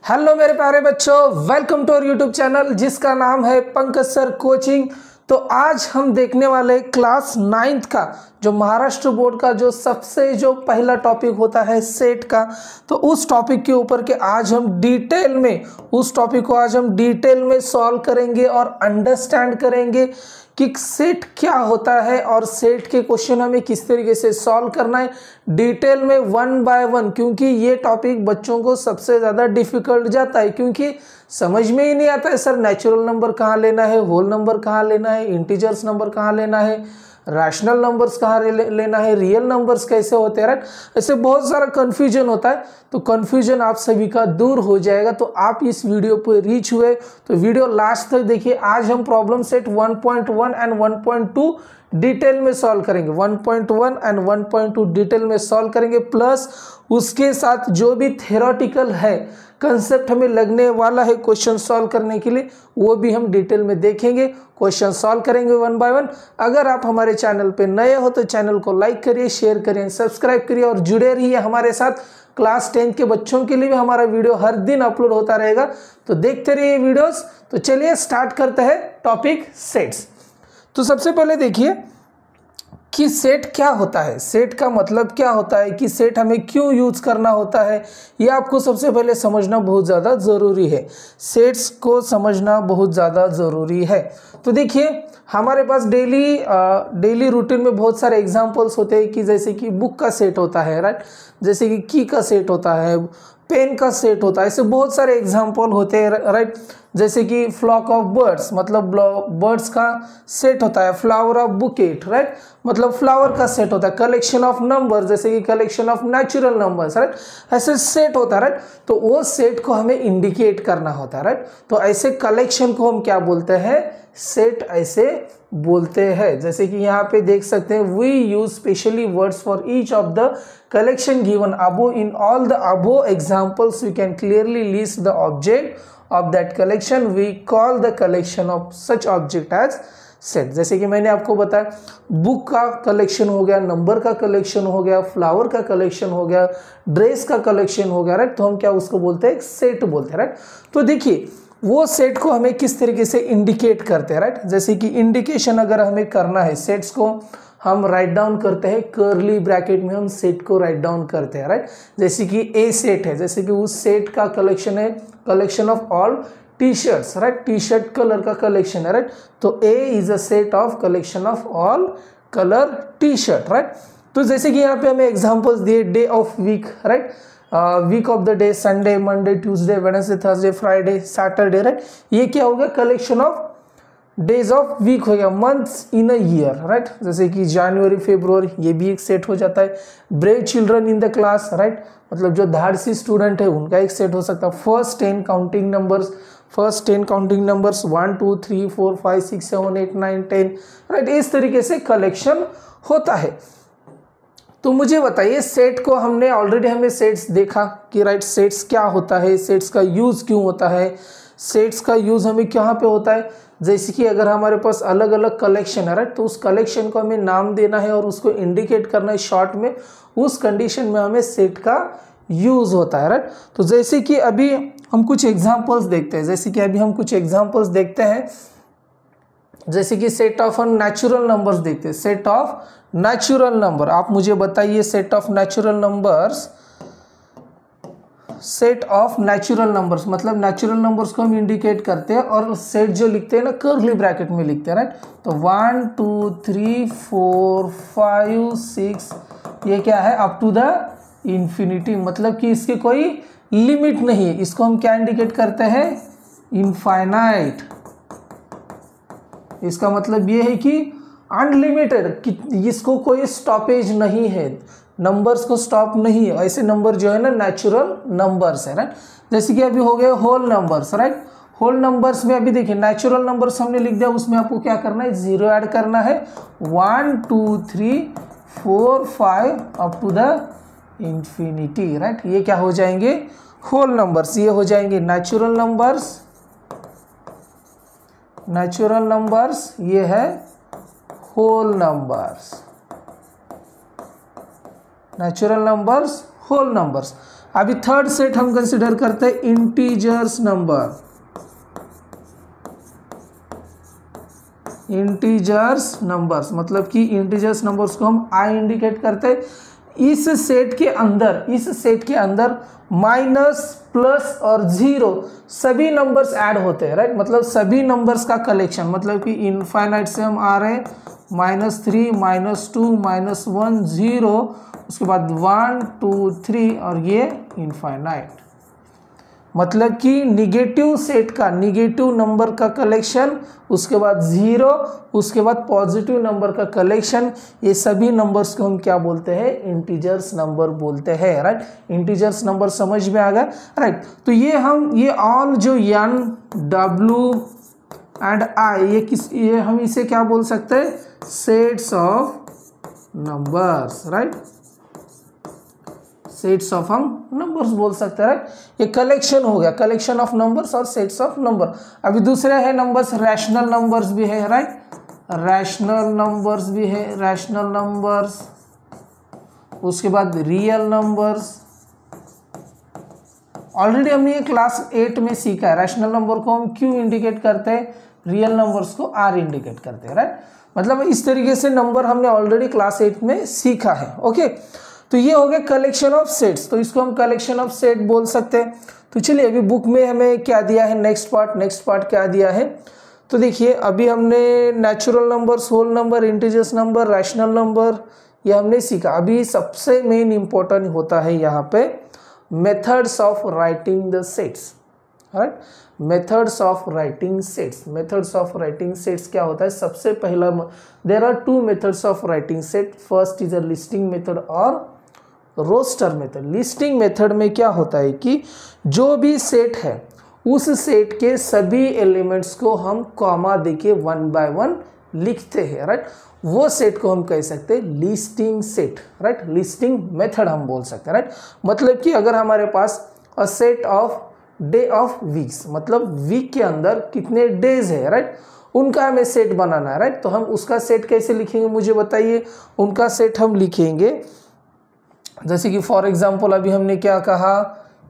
Hello मेरे प्यारे बच्चों, welcome to our YouTube channel जिसका नाम है पंकज सर कोचिंग। तो आज हम देखने वाले क्लास 9th का जो महाराष्ट्र बोर्ड का जो पहला टॉपिक होता है सेट का, तो उस टॉपिक के ऊपर के आज हम डिटेल में उस टॉपिक को आज हम डिटेल में सॉल्व करेंगे और अंडरस्टैंड करेंगे कि सेट क्या होता है और सेट के क्वेश्चन हमें किस तरीके से सॉल्व करना है डिटेल में वन बाय वन। क्योंकि ये टॉपिक बच्चों को सबसे ज़्यादा डिफिकल्ट जाता है, क्योंकि समझ में ही नहीं आता है सर नेचुरल नंबर कहाँ लेना है, होल नंबर कहाँ लेना है, इंटीजर्स नंबर कहाँ लेना है, रैशनल नंबर्स कहाँ लेना है, रियल नंबर्स कैसे होते हैं, राइट। ऐसे बहुत सारा कन्फ्यूजन होता है, तो कन्फ्यूजन आप सभी का दूर हो जाएगा। तो आप इस वीडियो पर रीच हुए तो वीडियो लास्ट तक देखिए। आज हम प्रॉब्लम सेट 1.1 एंड 1.2 डिटेल में सॉल्व करेंगे। 1.1 एंड 1.2 डिटेल में सॉल्व करेंगे, प्लस उसके साथ जो भी थ्योरेटिकल है कंसेप्ट हमें लगने वाला है क्वेश्चन सॉल्व करने के लिए, वो भी हम डिटेल में देखेंगे, क्वेश्चन सॉल्व करेंगे वन बाय वन। अगर आप हमारे चैनल पे नए हो तो चैनल को लाइक करिए, शेयर करिए, सब्सक्राइब करिए और जुड़े रहिए हमारे साथ। क्लास 10 के बच्चों के लिए भी हमारा वीडियो हर दिन अपलोड होता रहेगा, तो देखते रहिए वीडियोस। तो चलिए स्टार्ट करते हैं टॉपिक सेट्स। तो सबसे पहले देखिए कि सेट क्या होता है, सेट का मतलब क्या होता है, कि सेट हमें क्यों यूज करना होता है, ये आपको सबसे पहले समझना बहुत ज़्यादा ज़रूरी है। सेट्स को समझना बहुत ज़्यादा ज़रूरी है। तो देखिए हमारे पास डेली रूटीन में बहुत सारे एग्जांपल्स होते हैं, कि जैसे कि बुक का सेट होता है, राइट, जैसे कि की का सेट होता है, पेन का सेट होता है, ऐसे बहुत सारे एग्जाम्पल होते हैं, राइट। जैसे कि फ्लॉक ऑफ बर्ड्स मतलब बर्ड्स का सेट होता है, फ्लावर ऑफ बुकेट, राइट, मतलब फ्लावर का सेट होता है, कलेक्शन ऑफ नंबर जैसे कि collection of natural numbers, right, ऐसे सेट होता है, राइट। तो वो सेट को हमें इंडिकेट करना होता है, राइट। तो ऐसे कलेक्शन को हम क्या बोलते हैं, सेट ऐसे बोलते हैं। जैसे कि यहाँ पे देख सकते हैं, we use specially words for each of the collection given above. In all the above examples we can clearly list the object of that collection. We call the collection of such object as set. जैसे कि मैंने आपको बताया book का collection हो गया, number का collection हो गया, फ्लावर का कलेक्शन हो गया, ड्रेस का कलेक्शन हो गया, राइट। तो हम क्या उसको बोलते हैं, सेट बोलते हैं, राइट। तो देखिए वो सेट को हमें किस तरीके से इंडिकेट करते हैं, राइट। जैसे कि इंडिकेशन अगर हमें करना है, सेट्स को हम राइट डाउन करते हैं, कर्ली ब्रैकेट में हम सेट को राइट डाउन करते हैं, राइट। जैसे कि ए सेट है, जैसे कि उस सेट का कलेक्शन है, collection of all T shirts, right, T shirt colour का कलेक्शन है, राइट। तो A is a set of collection of all colour T shirt, right. तो जैसे कि यहाँ पे हमें एग्जाम्पल्स दिए, day of week, right, week of the day, Sunday, Monday, Tuesday, Wednesday, Thursday, Friday, Saturday, right. ये क्या हो गया, collection of days of week हो गया, months in a year, right. जैसे कि जनवरी, फरवरी, ये भी एक सेट हो जाता है। Brave children in the class, right, मतलब जो धाड़सी स्टूडेंट है उनका एक सेट हो सकता है। First 10 counting numbers 1 2 3 4 5 6 7 8 9 10, right. इस तरीके से कलेक्शन होता है। तो मुझे बताइए सेट को हमें सेट्स देखा कि राइट सेट्स क्या होता है, सेट्स का यूज क्यों होता है, सेट्स का यूज हमें कहाँ पे होता है। जैसे कि अगर हमारे पास अलग अलग कलेक्शन है, राइट, तो उस कलेक्शन को हमें नाम देना है और उसको इंडिकेट करना है शॉर्ट में, उस कंडीशन में हमें सेट का यूज होता है, राइट। तो जैसे कि अभी हम कुछ एग्जांपल्स देखते हैं, जैसे कि सेट ऑफ नेचुरल नंबर्स देखते हैं। सेट ऑफ नेचुरल नंबर, आप मुझे बताइए set of natural numbers, set of natural numbers मतलब नेचुरल नंबर्स को हम इंडिकेट करते हैं और सेट जो लिखते हैं ना कर्ली ब्रैकेट में लिखते हैं, राइट। तो 1 2 3 4 5 6 ये क्या है, अप टू द इंफिनिटी, मतलब कि इसकी कोई लिमिट नहीं है। इसको हम क्या इंडिकेट करते हैं, इनफाइनाइट। इसका मतलब ये है कि अनलिमिटेड, कि इसको कोई स्टॉपेज नहीं है, नंबर्स को स्टॉप नहीं है। ऐसे नंबर जो है ना नेचुरल नंबर्स है, राइट। जैसे कि अभी हो गए whole numbers, right. Whole numbers में अभी देखिए नेचुरल नंबर्स हमने लिख दिया, उसमें आपको क्या करना है, 0 ऐड करना है। 1 2 3 4 5 up to the infinity, right. ये क्या हो जाएंगे, होल नंबर्स। ये हो जाएंगे नेचुरल नंबर्स, ये है whole numbers, natural numbers, whole numbers. अभी थर्ड सेट हम कंसिडर करते हैं इंटीजर्स नंबर। इंटीजर्स नंबर्स मतलब कि इंटीजर्स नंबर्स को हम आई इंडिकेट करते हैं। इस सेट के अंदर माइनस, प्लस और जीरो सभी नंबर्स ऐड होते हैं, राइट। मतलब सभी नंबर्स का कलेक्शन, मतलब कि इनफाइनाइट से हम आ रहे हैं -3, -2, -1, 0, उसके बाद 1, 2, 3 और ये इनफाइनाइट। मतलब कि निगेटिव सेट का, निगेटिव नंबर का कलेक्शन, उसके बाद 0, उसके बाद पॉजिटिव नंबर का कलेक्शन, ये सभी नंबर्स को हम क्या बोलते हैं? इंटीजर्स नंबर बोलते हैं, राइट। इंटीजर्स नंबर समझ में आ गया, राइट। तो ये ऑल जो n, w एंड i, ये हम इसे क्या बोल सकते हैं? Sets of numbers, right. Sets of हम नंबर्स बोल सकते हैं, राइट। ये कलेक्शन हो गया, कलेक्शन ऑफ नंबर्स और सेट्स ऑफ नंबर। अभी दूसरे है नंबर्स, रैशनल नंबर्स भी है, राइट। रैशनल नंबर्स भी है, रैशनल नंबर्स, उसके बाद रियल नंबर्स। ऑलरेडी हमने ये क्लास 8 में सीखा है, रैशनल नंबर को हम क्यू इंडिकेट करते हैं, रियल नंबर्स को आर इंडिकेट करते हैं, राइट। मतलब इस तरीके से नंबर हमने ऑलरेडी क्लास 8 में सीखा है, ओके। तो ये हो गया कलेक्शन ऑफ सेट्स, तो इसको हम कलेक्शन ऑफ सेट बोल सकते हैं। तो चलिए अभी बुक में हमें क्या दिया है, नेक्स्ट पार्ट क्या दिया है। तो देखिए अभी हमने natural numbers, whole number, integers number, rational number ये हमने सीखा। अभी सबसे मेन इंपॉर्टेंट होता है यहाँ पे methods of writing the sets, right. Methods of writing sets, methods of writing sets क्या होता है? सबसे पहला, there are 2 methods of writing set. First is a listing method और रोस्टर मेथड। लिस्टिंग मेथड में क्या होता है कि जो भी सेट है उस सेट के सभी एलिमेंट्स को हम कॉमा देके 1 बाय 1 लिखते हैं, राइट। वो सेट को हम कह सकते हैं listing set, right. Listing method हम बोल सकते हैं, राइट। मतलब कि अगर हमारे पास a set of day of weeks, मतलब वीक के अंदर कितने डेज है, राइट, उनका हमें सेट बनाना है, राइट। तो हम उसका सेट कैसे लिखेंगे मुझे बताइए। उनका सेट हम लिखेंगे जैसे कि फॉर एग्जांपल अभी हमने क्या कहा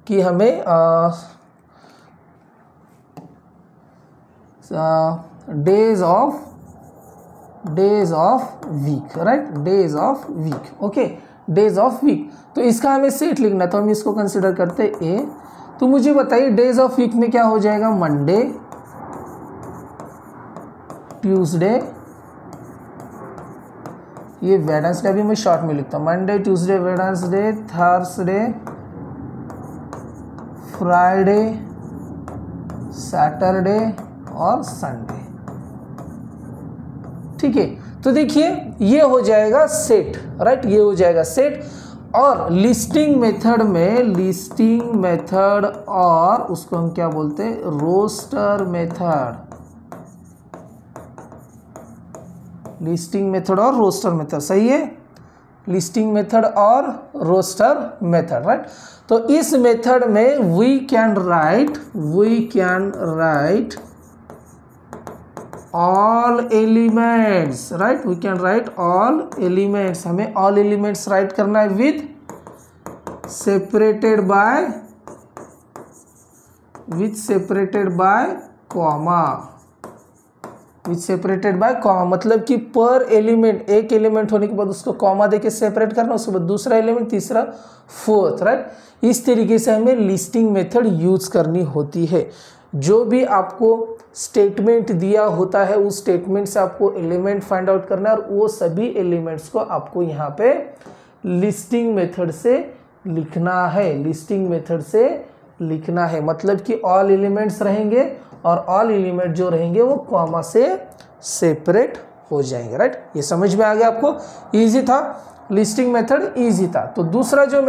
कि हमें days of week, right, days of week, okay, days of week. तो इसका हमें सेट लिखना है, तो हम इसको कंसिडर करते हैं ए। तो मुझे बताइए डेज ऑफ वीक में क्या हो जाएगा? मंडे, ट्यूसडे, ये वेडनेसडे अभी मैं शॉर्ट में लिखता हूँ, Monday, Tuesday, Wednesday, Thursday, Friday, Saturday और संडे, ठीक है। तो देखिए ये हो जाएगा सेट, राइट, ये हो जाएगा सेट। और लिस्टिंग मेथड में, लिस्टिंग मेथड और उसको हम क्या बोलते हैं? Roster method. लिस्टिंग मेथड और रोस्टर मेथड, सही है। लिस्टिंग मेथड और रोस्टर मेथड, राइट। तो इस मेथड में we can write all elements, right, we can write all elements. हमें ऑल एलिमेंट्स राइट करना है with separated by comma, with separated by comma. मतलब कि पर एलिमेंट, एक एलिमेंट होने के बाद उसको कॉमा देके सेपरेट करना, उसके बाद दूसरा एलिमेंट, तीसरा, फोर्थ, राइट। इस तरीके से हमें लिस्टिंग मेथड यूज करनी होती है। जो भी आपको स्टेटमेंट दिया होता है उस स्टेटमेंट से आपको एलिमेंट फाइंड आउट करना है और वो सभी एलिमेंट्स को आपको यहाँ पे लिस्टिंग मेथड से लिखना है, लिस्टिंग मेथड से लिखना है। मतलब कि ऑल एलिमेंट्स रहेंगे और ऑल एलिमेंट जो रहेंगे वो कॉमा से सेपरेट हो जाएंगे, राइट। ये समझ में आ गया आपको? इजी था, लिस्टिंग मेथड इजी था। तो दूसरा जो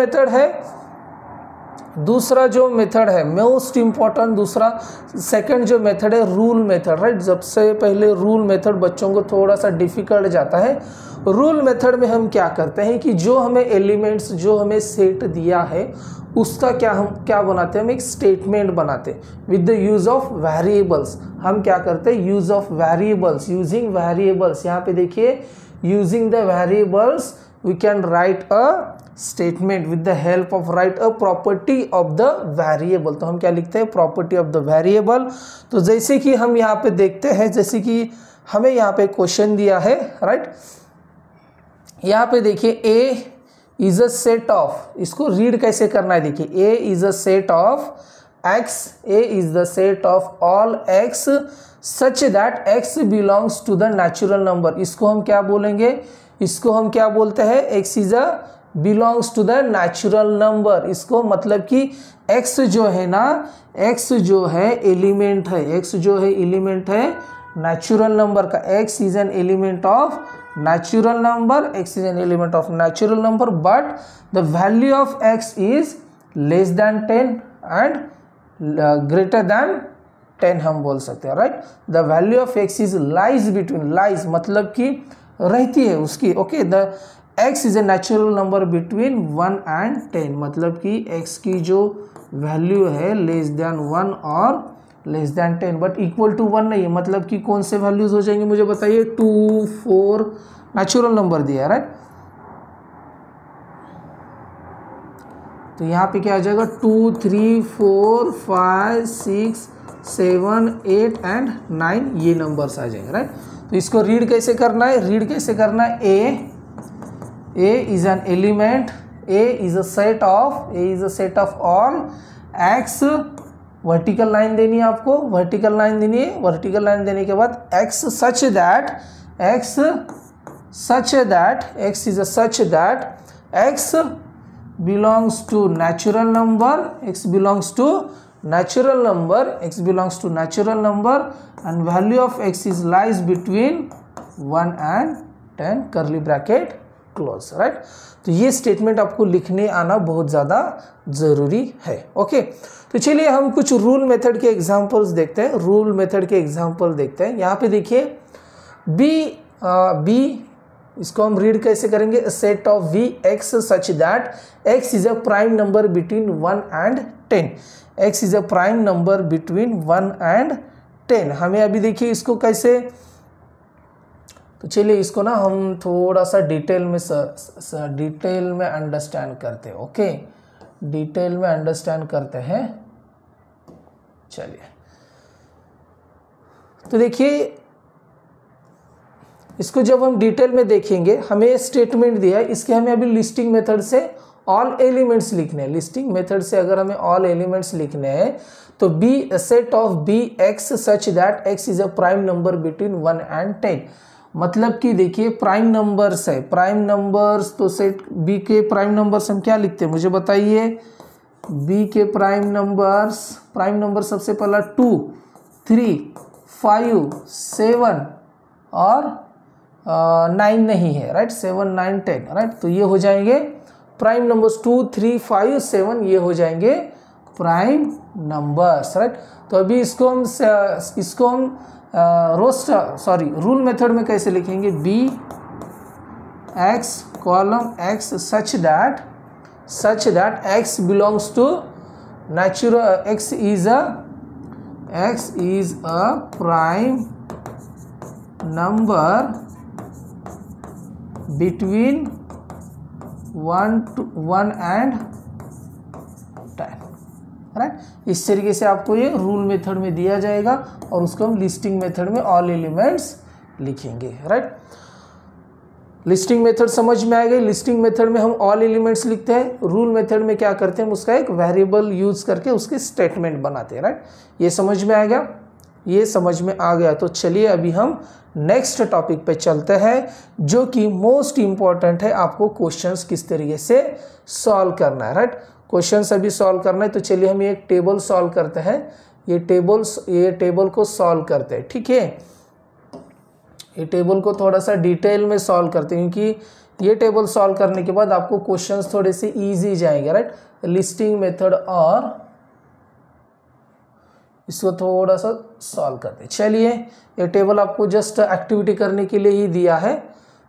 मेथड है मोस्ट इंपॉर्टेंट, दूसरा सेकंड जो मेथड है रूल मेथड, राइट। सबसे पहले रूल मेथड बच्चों को थोड़ा सा डिफिकल्ट जाता है। रूल मेथड में हम क्या करते हैं कि जो हमें एलिमेंट्स, जो हमें सेट दिया है उसका हम क्या बनाते हैं? हम एक स्टेटमेंट बनाते हैं with the use of variables. हम क्या करते हैं? Use of variables, using variables. यहाँ पे देखिए using the variables we can write a statement with the help of write a property of the variable. तो हम क्या लिखते हैं, प्रॉपर्टी ऑफ द वेरिएबल। तो जैसे कि हम यहाँ पे देखते हैं, जैसे कि हमें यहाँ पे क्वेश्चन दिया है, राइट। यहाँ पे देखिए A is a set of, इसको रीड कैसे करना है देखिए, A is a set of X, A is the set of all X such that X belongs to the natural number. इसको हम क्या बोलेंगे, इसको हम क्या बोलते हैं, X is a belongs to the natural number. इसको मतलब कि x जो है ना, x जो है एलिमेंट है, x जो है एलिमेंट है नेचुरल नंबर का। x is an element of natural number, x is an element of natural number, but the value of x is less than 10 and greater than 10 हम बोल सकते हैं, right. The value of x is lies between, lies मतलब कि रहती है उसकी, okay. The x is a natural number between 1 and 10, मतलब कि x की जो वैल्यू है लेस देन 1 और less than 10, but equal to 1 नहीं है। मतलब कि कौन से वैल्यूज हो जाएंगे मुझे बताइए, 2, 4 नेचुरल नंबर दिया है, राइट। तो यहाँ पे क्या आ जाएगा, 2, 3, 4, 5, 6, 7, 8 एंड 9 ये नंबर्स आ जाएंगे, राइट। तो इसको रीड कैसे करना है, रीड कैसे करना है, A is an element, A is a set of all x, vertical line देनी है आपको, वर्टिकल लाइन देनी है, वर्टिकल लाइन देने के बाद x such that x is a such that x belongs to natural number, x belongs to natural number and value of x is lies between 1 and 10 curly bracket close, right. तो ये statement आपको लिखने आना बहुत ज़्यादा ज़रूरी है, okay. तो चलिए हम कुछ रूल मेथड के एग्जांपल्स देखते हैं, रूल मेथड के एग्जांपल देखते हैं। यहाँ पे देखिए बी इसको हम रीड कैसे करेंगे, set of V X such that X is a prime number between 1 and 10, X is a prime number between 1 and 10। हमें अभी देखिए इसको कैसे, तो चलिए इसको ना हम थोड़ा सा डिटेल में अंडरस्टैंड करते हैं, ओके। डिटेल में अंडरस्टैंड करते हैं, चलिए। तो देखिए इसको जब हम डिटेल में देखेंगे, हमें स्टेटमेंट दिया है, इसके हमें अभी लिस्टिंग मेथड से ऑल एलिमेंट्स लिखने हैं। लिस्टिंग मेथड से अगर हमें ऑल एलिमेंट्स लिखने हैं तो B set of B X such that X is a prime number between 1 and 10। मतलब कि देखिए प्राइम नंबर्स है, प्राइम नंबर्स, तो सेट बी के प्राइम नंबर्स हम क्या लिखते हैं मुझे बताइए, बी के प्राइम नंबर सबसे पहला 2, 3, 5, 7 और 9 नहीं है, राइट। 7, 9, 10, राइट। तो ये हो जाएंगे प्राइम नंबर्स, 2, 3, 5, 7 ये हो जाएंगे प्राइम नंबर्स, राइट। तो अभी इसको हम रूल मेथड में कैसे लिखेंगे, B X colon X such that X belongs to natural, X is a prime number between 1 and 10, right. इस तरीके से आपको ये रूल मेथड में दिया जाएगा और उसको हम लिस्टिंग मेथड में ऑल एलिमेंट्स लिखेंगे, राइट। लिस्टिंग मेथड समझ में आ गई। लिस्टिंग मेथड में हम ऑल एलिमेंट्स लिखते हैं, रूल मेथड में क्या करते हैं, उसका एक वेरिएबल यूज करके उसके स्टेटमेंट बनाते हैं, राइट। ये समझ में आ गया, ये समझ में आ गया। तो चलिए अभी हम नेक्स्ट टॉपिक पे चलते हैं, जो कि मोस्ट इंपॉर्टेंट है, आपको क्वेश्चंस किस तरीके से सॉल्व करना है, राइट। क्वेश्चंस अभी सॉल्व करना है। तो चलिए हम एक टेबल सॉल्व करते हैं, ये टेबल को सॉल्व करते हैं, ठीक है। ये टेबल को थोड़ा सा डिटेल में सॉल्व करते हैं, क्योंकि ये टेबल सॉल्व करने के बाद आपको क्वेश्चंस थोड़े से इजी जाएंगे, राइट। लिस्टिंग मेथड और इसको थोड़ा सा सॉल्व करते हैं। चलिए ये टेबल आपको जस्ट एक्टिविटी करने के लिए ही दिया है।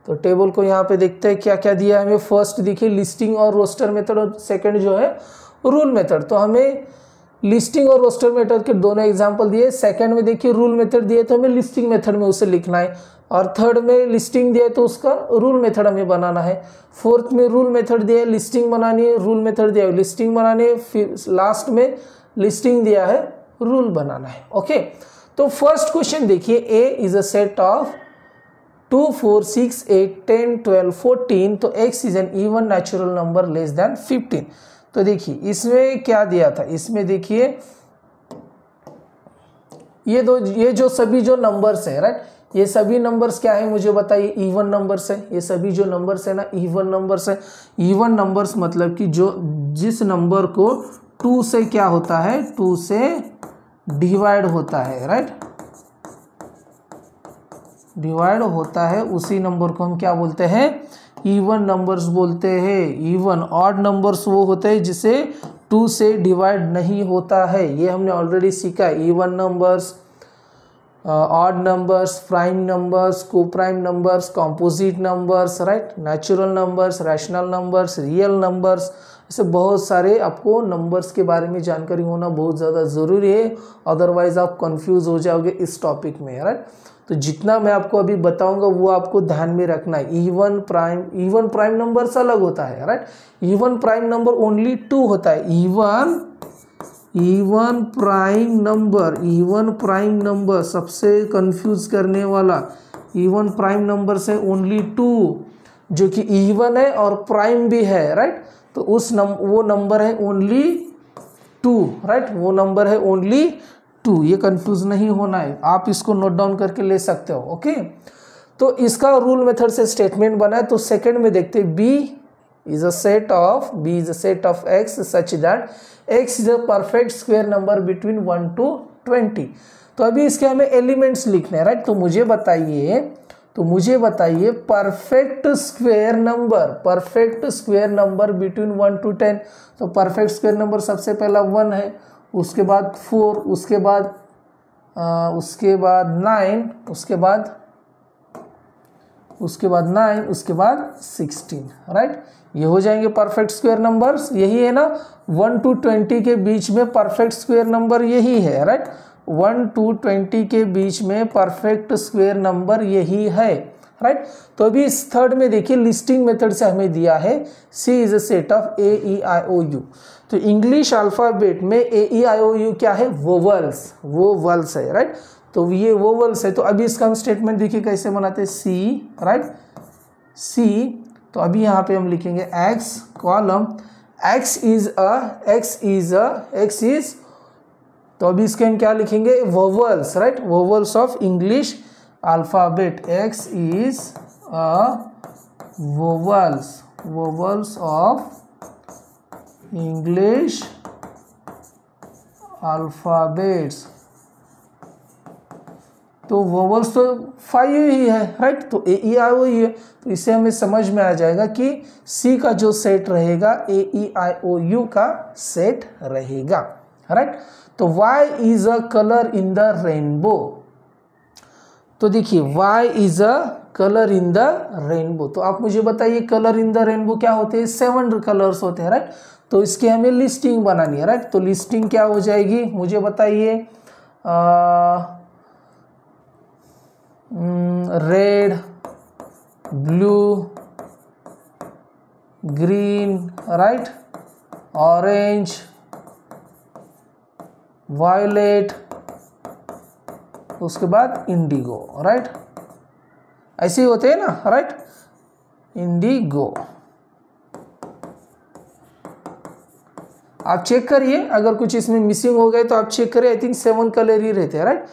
तो टेबल को यहाँ पे देखते हैं क्या क्या दिया है हमें। फर्स्ट देखिए लिस्टिंग और रोस्टर मेथड, और सेकंड जो है रूल मेथड। तो हमें लिस्टिंग और रोस्टर मेथड के दोनों एग्जांपल दिए। सेकंड में देखिए रूल मेथड दिए तो हमें लिस्टिंग मेथड में उसे लिखना है, और थर्ड में लिस्टिंग दिया तो उसका रूल मेथड हमें बनाना है। फोर्थ में रूल मेथड दिया है, लिस्टिंग बनानी है, रूल मेथड दिया है, लिस्टिंग बनानी है, फिर लास्ट में लिस्टिंग दिया है, रूल बनाना है। ओके, तो फर्स्ट क्वेश्चन देखिए, A is a set of 2, 4, 6, 8, 10, 12, 14, तो x is an even natural number less than 15। तो देखिए इसमें क्या दिया था, इसमें देखिए ये जो सभी जो नंबर्स है, राइट, ये सभी नंबर्स क्या है मुझे बताइए, इवन नंबर्स है। ये सभी जो नंबर्स है ना, इवन नंबर्स है। इवन नंबर्स मतलब कि जो जिस नंबर को 2 से क्या होता है, 2 से डिवाइड होता है, राइट, डिवाइड होता है, उसी नंबर को हम क्या बोलते हैं, इवन नंबर्स बोलते हैं। इवन ऑड नंबर्स वो होते हैं जिसे 2 से डिवाइड नहीं होता है, ये हमने ऑलरेडी सीखा है। Even numbers, odd numbers, prime numbers, coprime numbers, composite numbers, right, natural numbers, rational numbers, real numbers, ऐसे बहुत सारे आपको नंबर्स के बारे में जानकारी होना बहुत ज़्यादा ज़रूरी है, अदरवाइज आप कंफ्यूज हो जाओगे इस टॉपिक में, राइट। तो जितना मैं आपको अभी बताऊंगा वो आपको ध्यान में रखना है। इवन प्राइम नंबर्स अलग होता है, right. Even prime number only 2 होता है। इवन प्राइम नंबर सबसे कंफ्यूज करने वाला इवन प्राइम नंबर से ओनली 2, जो कि इवन है और प्राइम भी है, राइट। तो वो नंबर है ओनली 2, राइट, वो नंबर है ओनली 2। ये कंफ्यूज नहीं होना है, आप इसको नोट डाउन करके ले सकते हो। ओके, तो इसका रूल मेथड से स्टेटमेंट बना है। तो सेकंड में देखते हैं, B is a set of x such that x is a perfect square number between 1 to 20। तो अभी इसके हमें एलिमेंट्स लिखने हैं, राइट। तो मुझे बताइए perfect square number between 1 to 10। तो परफेक्ट स्क्वायर नंबर सबसे पहला 1 है, उसके बाद 4, उसके बाद 9, उसके बाद 16, राइट। ये हो जाएंगे परफेक्ट स्क्वायर नंबर्स। यही है ना, 1 to 20 के बीच में परफेक्ट स्क्वायर नंबर यही है, राइट। 1 to 20 के बीच में परफेक्ट स्क्वायर नंबर यही है, राइट। तो अभी इस थर्ड में देखिए, लिस्टिंग मेथड से हमें दिया है C is a set of AEIOU। तो इंग्लिश अल्फाबेट में AEIOU क्या है, वोवल्स है, राइट। तो ये वोवल्स है। तो अभी इसका हम स्टेटमेंट देखिए कैसे बनाते हैं, C, राइट, C। तो अभी यहाँ पे हम लिखेंगे X कॉलम, X इज, तो अभी इसके हम क्या लिखेंगे, vowels, right, vowels of English alphabet. X is a vowels of English alphabets. तो वोवल्स तो 5 ही है, राइट। तो AEIOU ही है। तो इससे हमें समझ में आ जाएगा कि C का जो सेट रहेगा AEIOU का सेट रहेगा, राइट। तो Y is a colour in the rainbow. तो देखिए Y is a colour in the rainbow. तो आप मुझे बताइए कलर इन द रेनबो क्या होते हैं, 7 कलर्स होते हैं, राइट। तो इसकी हमें लिस्टिंग बनानी है, राइट। तो लिस्टिंग क्या हो जाएगी मुझे बताइए, red, blue, green, right, orange, violet, उसके बाद इंडिगो, राइट। ऐसे ही होते हैं ना, राइट, इंडिगो। आप चेक करिए, अगर कुछ इसमें मिसिंग हो गए तो आप चेक करिए। आई थिंक 7 कलर ही रहते हैं, राइट।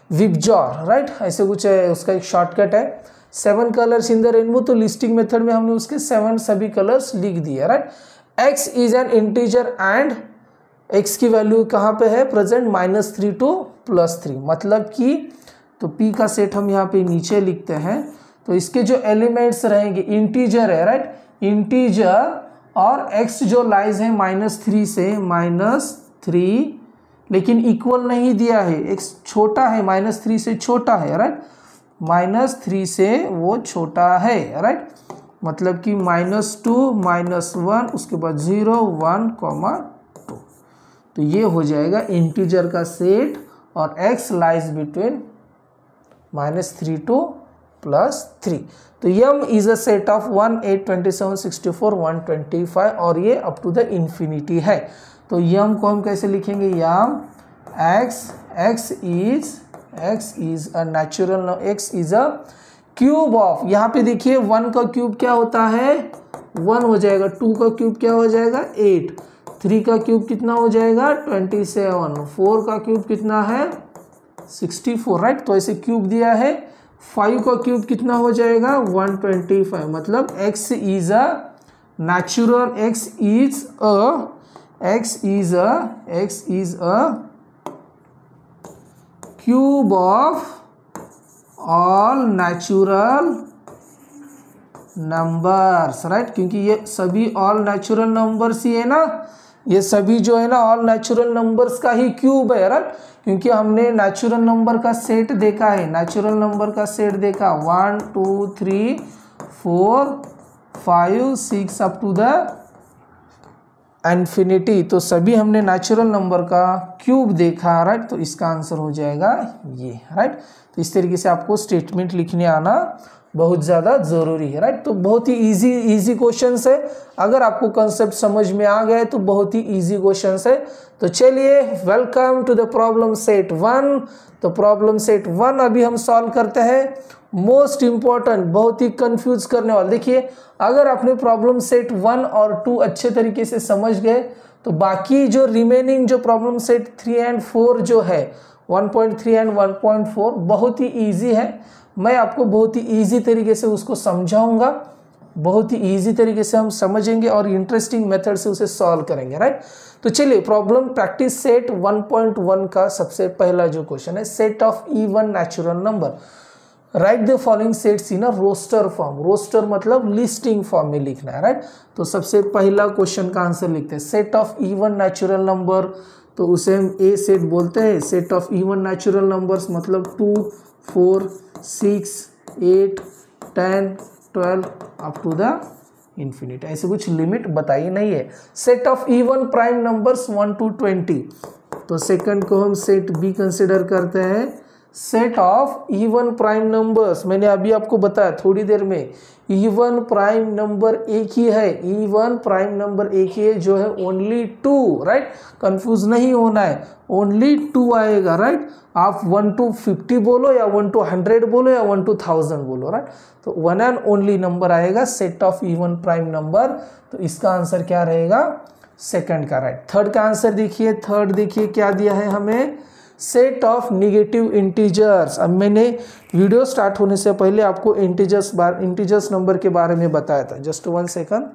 विबजॉर, राइट, ऐसे कुछ है, उसका एक शॉर्टकट है, 7 कलर्स इन द रेनबो। तो लिस्टिंग मेथड में हमने उसके 7 सभी कलर्स लिख दिए, right. X is an integer and X की वैल्यू कहाँ पे है, प्रेजेंट, -3 to +3। मतलब कि तो P का सेट हम यहाँ पे नीचे लिखते हैं। तो इसके जो एलिमेंट्स रहेंगे, इंटीजर है, राइट, इंटीजर, और X जो लाइज है -3 से, -3, लेकिन इक्वल नहीं दिया है, X छोटा है, -3 से छोटा है, राइट, -3 से वो छोटा है, राइट। मतलब कि -2, -1, उसके बाद 0, 1, 2। तो ये हो जाएगा इंटीजर का सेट और x लाइज बिटवीन -3 to +3। तो m is a set of 1, 8, 27, 64, 125 और ये अप टू द इंफिनिटी है। तो m को हम कैसे लिखेंगे, यम x is a natural, x is a cube of, यहाँ पे देखिए 1 का क्यूब क्या होता है 1 हो जाएगा, 2 का क्यूब क्या हो जाएगा 8, 3 का क्यूब कितना हो जाएगा 27, 4 का क्यूब कितना है 64, राइट। तो ऐसे क्यूब दिया है। 5 का क्यूब कितना हो जाएगा 125, मतलब x is a natural, x is a cube of all natural numbers, right, क्योंकि ये सभी ऑल नेचुरल नंबर्स ही है ना, ये सभी जो है ना ऑल नेचुरल नंबर्स का ही क्यूब है, राइट, क्योंकि हमने नेचुरल नंबर का सेट देखा है, नेचुरल नंबर का सेट देखा 1 2 3 4 5 6 अप टू द इन्फिनिटी। तो सभी हमने नेचुरल नंबर का क्यूब देखा, राइट। तो इसका आंसर हो जाएगा ये, राइट। तो इस तरीके से आपको स्टेटमेंट लिखने आना बहुत ज़्यादा ज़रूरी है, राइट। तो बहुत ही इजी क्वेश्चंस है, अगर आपको कंसेप्ट समझ में आ गया है तो बहुत ही इजी क्वेश्चंस है। तो चलिए, welcome to the problem set 1। तो प्रॉब्लम सेट 1 अभी हम सॉल्व करते हैं। मोस्ट इम्पॉर्टेंट, बहुत ही कंफ्यूज करने वाला, देखिए अगर आपने प्रॉब्लम सेट 1 और 2 अच्छे तरीके से समझ गए तो बाकी जो रिमेनिंग जो प्रॉब्लम सेट 3 एंड 4 जो है 1.3 एंड 1.4 बहुत ही इजी है। मैं आपको बहुत ही इजी तरीके से उसको समझाऊंगा, बहुत ही इजी तरीके से हम समझेंगे और इंटरेस्टिंग मेथड से उसे सॉल्व करेंगे, राइट। तो चलिए, प्रॉब्लम प्रैक्टिस सेट 1.1 का सबसे पहला जो क्वेश्चन है, set of even natural number, write the following sets in a roster form. Roster मतलब लिस्टिंग फॉर्म में लिखना है, राइट। तो सबसे पहला क्वेश्चन का आंसर लिखते हैं, set of even natural number, तो उसे हम ए सेट बोलते हैं। Set of even natural numbers मतलब 2 4 6 8 10 12 अप टू द इंफिनिटी, ऐसे कुछ लिमिट बताई नहीं है। Set of even prime numbers 1 to 20, तो सेकंड को हम सेट बी कंसिडर करते हैं। Set of even prime numbers, मैंने अभी आपको बताया थोड़ी देर में, इवन प्राइम नंबर एक ही है, इवन प्राइम नंबर एक ही है जो है ओनली 2, राइट। कंफ्यूज नहीं होना है, ओनली 2 आएगा, राइट। आप 1 to 50 बोलो या 1 to 100 बोलो या 1 to 1000 बोलो, राइट। तो वन एंड ओनली नंबर आएगा set of even prime number. तो इसका आंसर क्या रहेगा, सेकंड का, राइट। थर्ड का आंसर देखिए, थर्ड देखिए क्या दिया है हमें, सेट ऑफ निगेटिव इंटीजर्स। अब मैंने वीडियो स्टार्ट होने से पहले आपको इंटीजर्स नंबर के बारे में बताया था, just 1 second.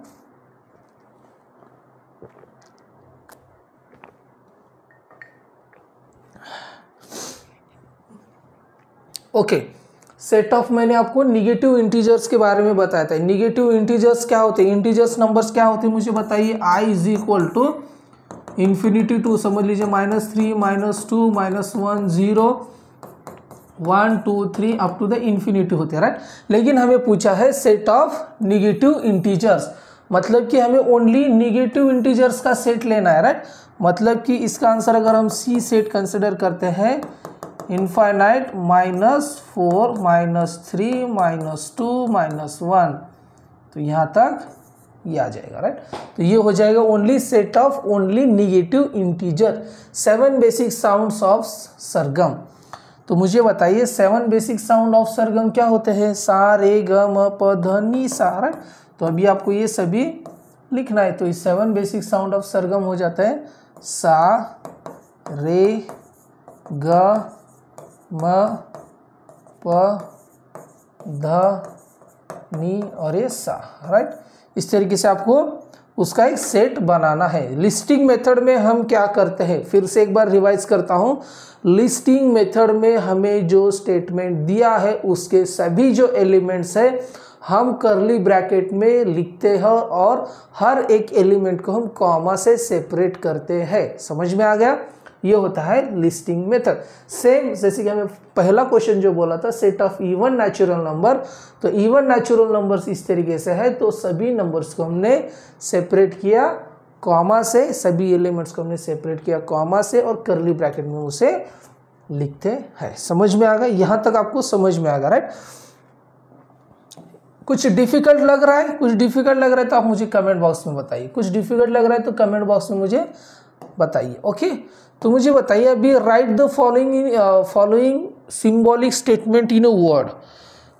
Okay, set of मैंने आपको निगेटिव इंटीजर्स के बारे में बताया था। निगेटिव इंटीजर्स क्या होते हैं, इंटीजर्स नंबर्स क्या होते हैं मुझे बताइए। i is equal to infinity to, समझ लीजिए -3 -2 -1 0 1 2 3 अप टू द इन्फिनिटी होते हैं, राइट। लेकिन हमें पूछा है सेट ऑफ निगेटिव इंटीजर्स, मतलब कि हमें ओनली निगेटिव इंटीजर्स का सेट लेना है, राइट। मतलब कि इसका आंसर अगर हम सी सेट कंसिडर करते हैं, इनफाइनाइट -4 -3 -2 -1, तो यहाँ तक ये आ जाएगा, राइट। तो ये हो जाएगा only set of only negative integer. 7 basic sounds of sargam, तो मुझे बताइए 7 बेसिक साउंड ऑफ सरगम क्या होते हैं, सा रे ग म प ध नि सा, राइट। तो अभी आपको ये सभी लिखना है। तो इस 7 बेसिक साउंड ऑफ सरगम हो जाता है सा रे ग म प ध नि और ये सा, राइट। इस तरीके से आपको उसका एक सेट बनाना है। लिस्टिंग मेथड में हम क्या करते हैं, फिर से एक बार रिवाइज करता हूं। लिस्टिंग मेथड में हमें जो स्टेटमेंट दिया है उसके सभी जो एलिमेंट्स है हम कर्ली ब्रैकेट में लिखते हैं और हर एक एलिमेंट को हम कॉमा से सेपरेट करते हैं। समझ में आ गया, ये होता है लिस्टिंग मेथड। सेम जैसे कि हमें पहला क्वेश्चन जो बोला था set of even natural number, तो इवन नेचुरल नंबर्स इस तरीके से है, तो सभी नंबर्स को हमने सेपरेट किया कॉमा से सभी एलिमेंट्स को हमने सेपरेट किया कॉमा से और करली ब्रैकेट में उसे लिखते हैं। समझ में आ गया? यहाँ तक आपको समझ में आ गया, राइट? कुछ डिफिकल्ट लग रहा है? कुछ डिफिकल्ट लग रहा है तो आप मुझे कमेंट बॉक्स में बताइए। कुछ डिफिकल्ट लग रहा है तो कमेंट बॉक्स में मुझे बताइए। ओके, तो मुझे बताइए अभी, right the following symbolic statement in a word.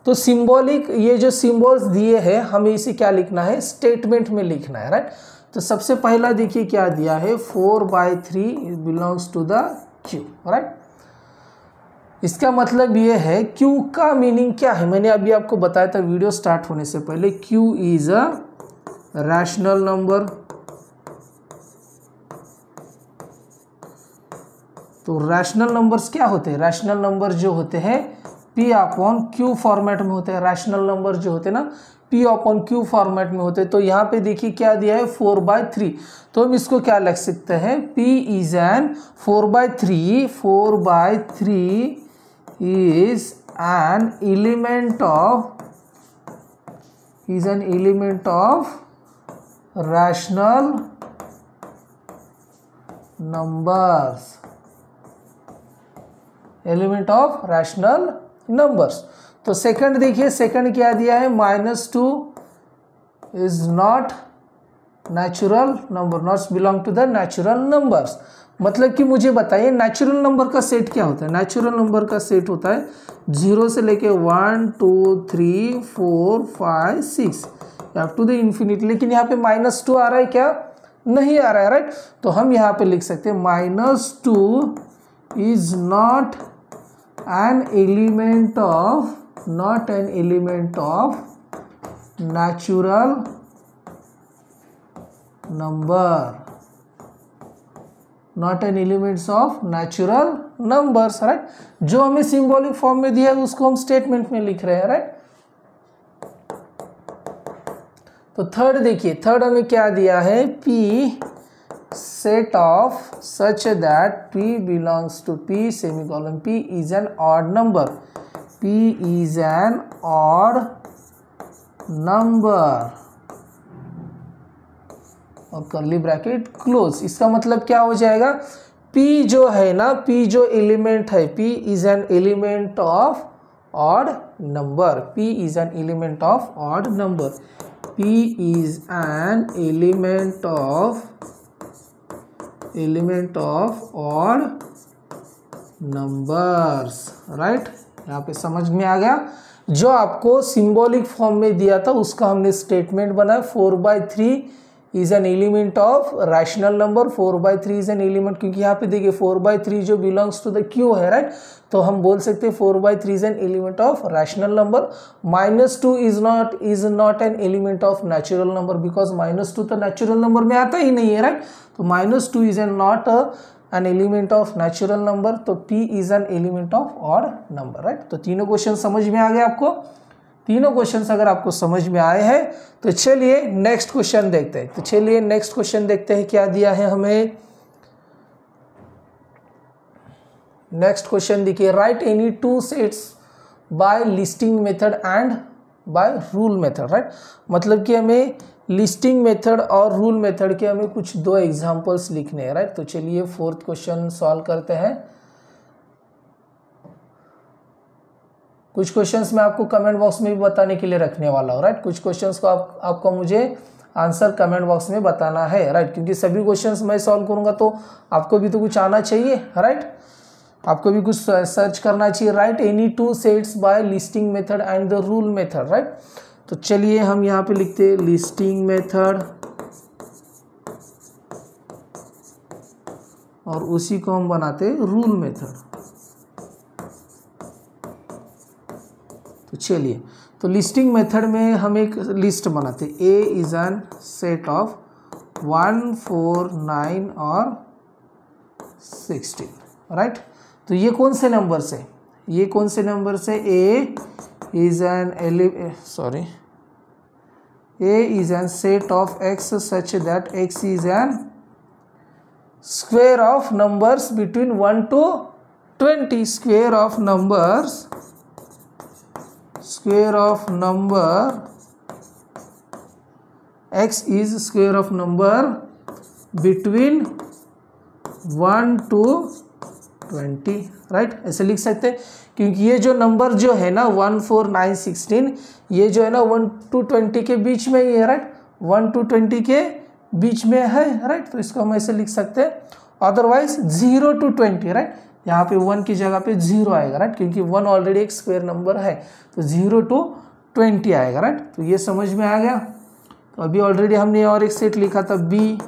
तो सिंबॉलिक, ये जो सिंबल्स दिए हैं हमें इसे क्या लिखना है? स्टेटमेंट में लिखना है, राइट? तो सबसे पहला देखिए क्या दिया है, 4/3 belongs to the Q, right? इसका मतलब ये है, क्यू का मीनिंग क्या है मैंने अभी आपको बताया था वीडियो स्टार्ट होने से पहले। Q is a rational number. तो रैशनल नंबर्स क्या होते हैं? रैशनल नंबर जो होते हैं पी अपॉन क्यू फॉर्मेट में होते हैं। रैशनल नंबर जो होते हैं ना पी अपॉन क्यू फॉर्मेट में होते हैं। तो यहाँ पे देखिए क्या दिया है, 4/3। तो हम इसको क्या लिख सकते हैं, P is N 4/3। 4/3 is an element of rational numbers, element of rational numbers। तो सेकंड देखिए, सेकंड क्या दिया है, -2 is not natural number, not belong to the natural numbers। मतलब कि मुझे बताइए नेचुरल नंबर का सेट क्या होता है? नेचुरल नंबर का सेट होता है 0 से लेके 1 2 3 4 5 6 अप टू द इंफिनिटी। लेकिन यहाँ पे -2 आ रहा है क्या? नहीं आ रहा है, राइट? तो हम यहाँ पे लिख सकते हैं -2 is not an element of natural number, not N elements of natural numbers, right? जो हमें सिंबॉलिक फॉर्म में दिया है उसको हम स्टेटमेंट में लिख रहे हैं, राइट? तो थर्ड देखिए, थर्ड हमें क्या दिया है, P set of such that P belongs to P semicolon P is an odd number. P is an odd number और करली ब्रैकेट क्लोज। इसका मतलब क्या हो जाएगा, P जो है ना, P जो एलिमेंट है, P is an element of odd number. P is an element of odd number. P is an element of odd numbers, right? यहाँ पे समझ में आ गया। जो आपको सिंबॉलिक फॉर्म में दिया था उसका हमने स्टेटमेंट बनाया। 4/3 is an element of rational number. 4/3 is an element, क्योंकि यहाँ पे देखिए 4/3 जो बिलोंग्स टू द क्यू है, राइट? तो हम बोल सकते हैं 4/3 is an element of rational number. -2 is not an element of natural number, because -2 तो नेचुरल नंबर में आता ही नहीं है, राइट? तो -2 is an not an element of natural number. तो P is an element of odd number, right? तो तीनों question समझ में आ गए आपको। तीनों क्वेश्चंस अगर आपको समझ में आए हैं तो चलिए नेक्स्ट क्वेश्चन देखते हैं। तो चलिए नेक्स्ट क्वेश्चन देखते हैं क्या दिया है हमें। नेक्स्ट क्वेश्चन देखिए, write any 2 sets by listing method and by rule method, right? मतलब कि हमें लिस्टिंग मेथड और रूल मेथड के हमें कुछ 2 एग्जांपल्स लिखने हैं, राइट? तो चलिए फोर्थ क्वेश्चन सॉल्व करते हैं। कुछ क्वेश्चंस मैं आपको कमेंट बॉक्स में भी बताने के लिए रखने वाला हूँ, राइट? कुछ क्वेश्चंस को आपको मुझे आंसर कमेंट बॉक्स में बताना है, राइट? क्योंकि सभी क्वेश्चंस मैं सॉल्व करूँगा तो आपको भी तो कुछ आना चाहिए, राइट? आपको भी कुछ सर्च करना चाहिए। Write any 2 sets by listing method and the rule method, right? तो चलिए हम यहाँ पे लिखते हैं लिस्टिंग मेथड और उसी को हम बनाते हैं रूल मेथड। तो चलिए, तो लिस्टिंग मेथड में हम एक लिस्ट बनाते हैं। ए इज एन सेट ऑफ 1 4 9 और 16, राइट? तो ये कौन से नंबर से, ये कौन से नंबर से, A is an set of X such that X is an square of numbers between 1 to 20। Square of numbers, square of number x is square of number between 1 to 20, right, ऐसे लिख सकते हैं क्योंकि ये जो number जो है ना 1 4 9 16 ये जो है ना 1 to 20 के बीच में ही है, राइट, 1 to 20 के बीच में है, राइट, तो इसको हम ऐसे लिख सकते हैं। अदरवाइज 0 to 20, राइट, यहाँ पे 1 की जगह पे 0 आएगा, राइट, क्योंकि 1 ऑलरेडी एक स्क्वायर नंबर है, तो 0 to 20 आएगा, राइट, तो ये समझ में आ गया। तो अभी ऑलरेडी हमने और एक सेट लिखा था BAEIOU,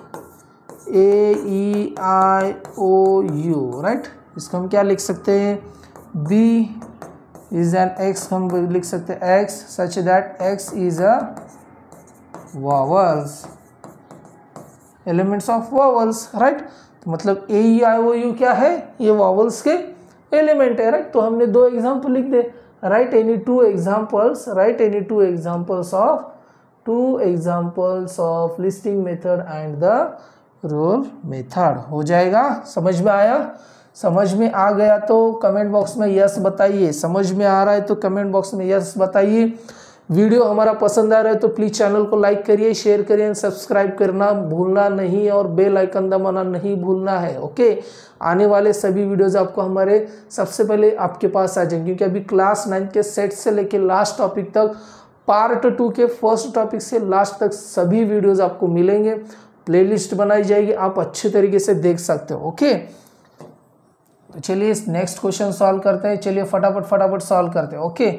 राइट, इसको हम क्या लिख सकते हैं, B इज एन X, हम लिख सकते हैं X such that X is a vowels, elements of vowels, right, तो मतलब AEIOU क्या है, ये वॉवल्स के एलिमेंट है, राइट, तो हमने 2 एग्जाम्पल लिख दे, right any 2 examples, right any 2 examples of listing method and the rule method, हो जाएगा। समझ में आया? समझ में आ गया तो कमेंट बॉक्स में यस बताइए, समझ में आ रहा है तो कमेंट बॉक्स में यस बताइए। वीडियो हमारा पसंद आ रहा है तो प्लीज़ चैनल को लाइक करिए, शेयर करिए एंड सब्सक्राइब करना भूलना नहीं और बेल आइकन दबाना नहीं भूलना है, ओके। आने वाले सभी वीडियोज़ आपको हमारे सबसे पहले आपके पास आ जाएंगे, क्योंकि अभी क्लास 9 के सेट से लेके लास्ट टॉपिक तक, पार्ट 2 के फर्स्ट टॉपिक से लास्ट तक सभी वीडियोज़ आपको मिलेंगे, प्लेलिस्ट बनाई जाएगी, आप अच्छे तरीके से देख सकते हो, ओके। तो चलिए नेक्स्ट क्वेश्चन सॉल्व करते हैं, चलिए फटाफट सॉल्व करते हैं, ओके।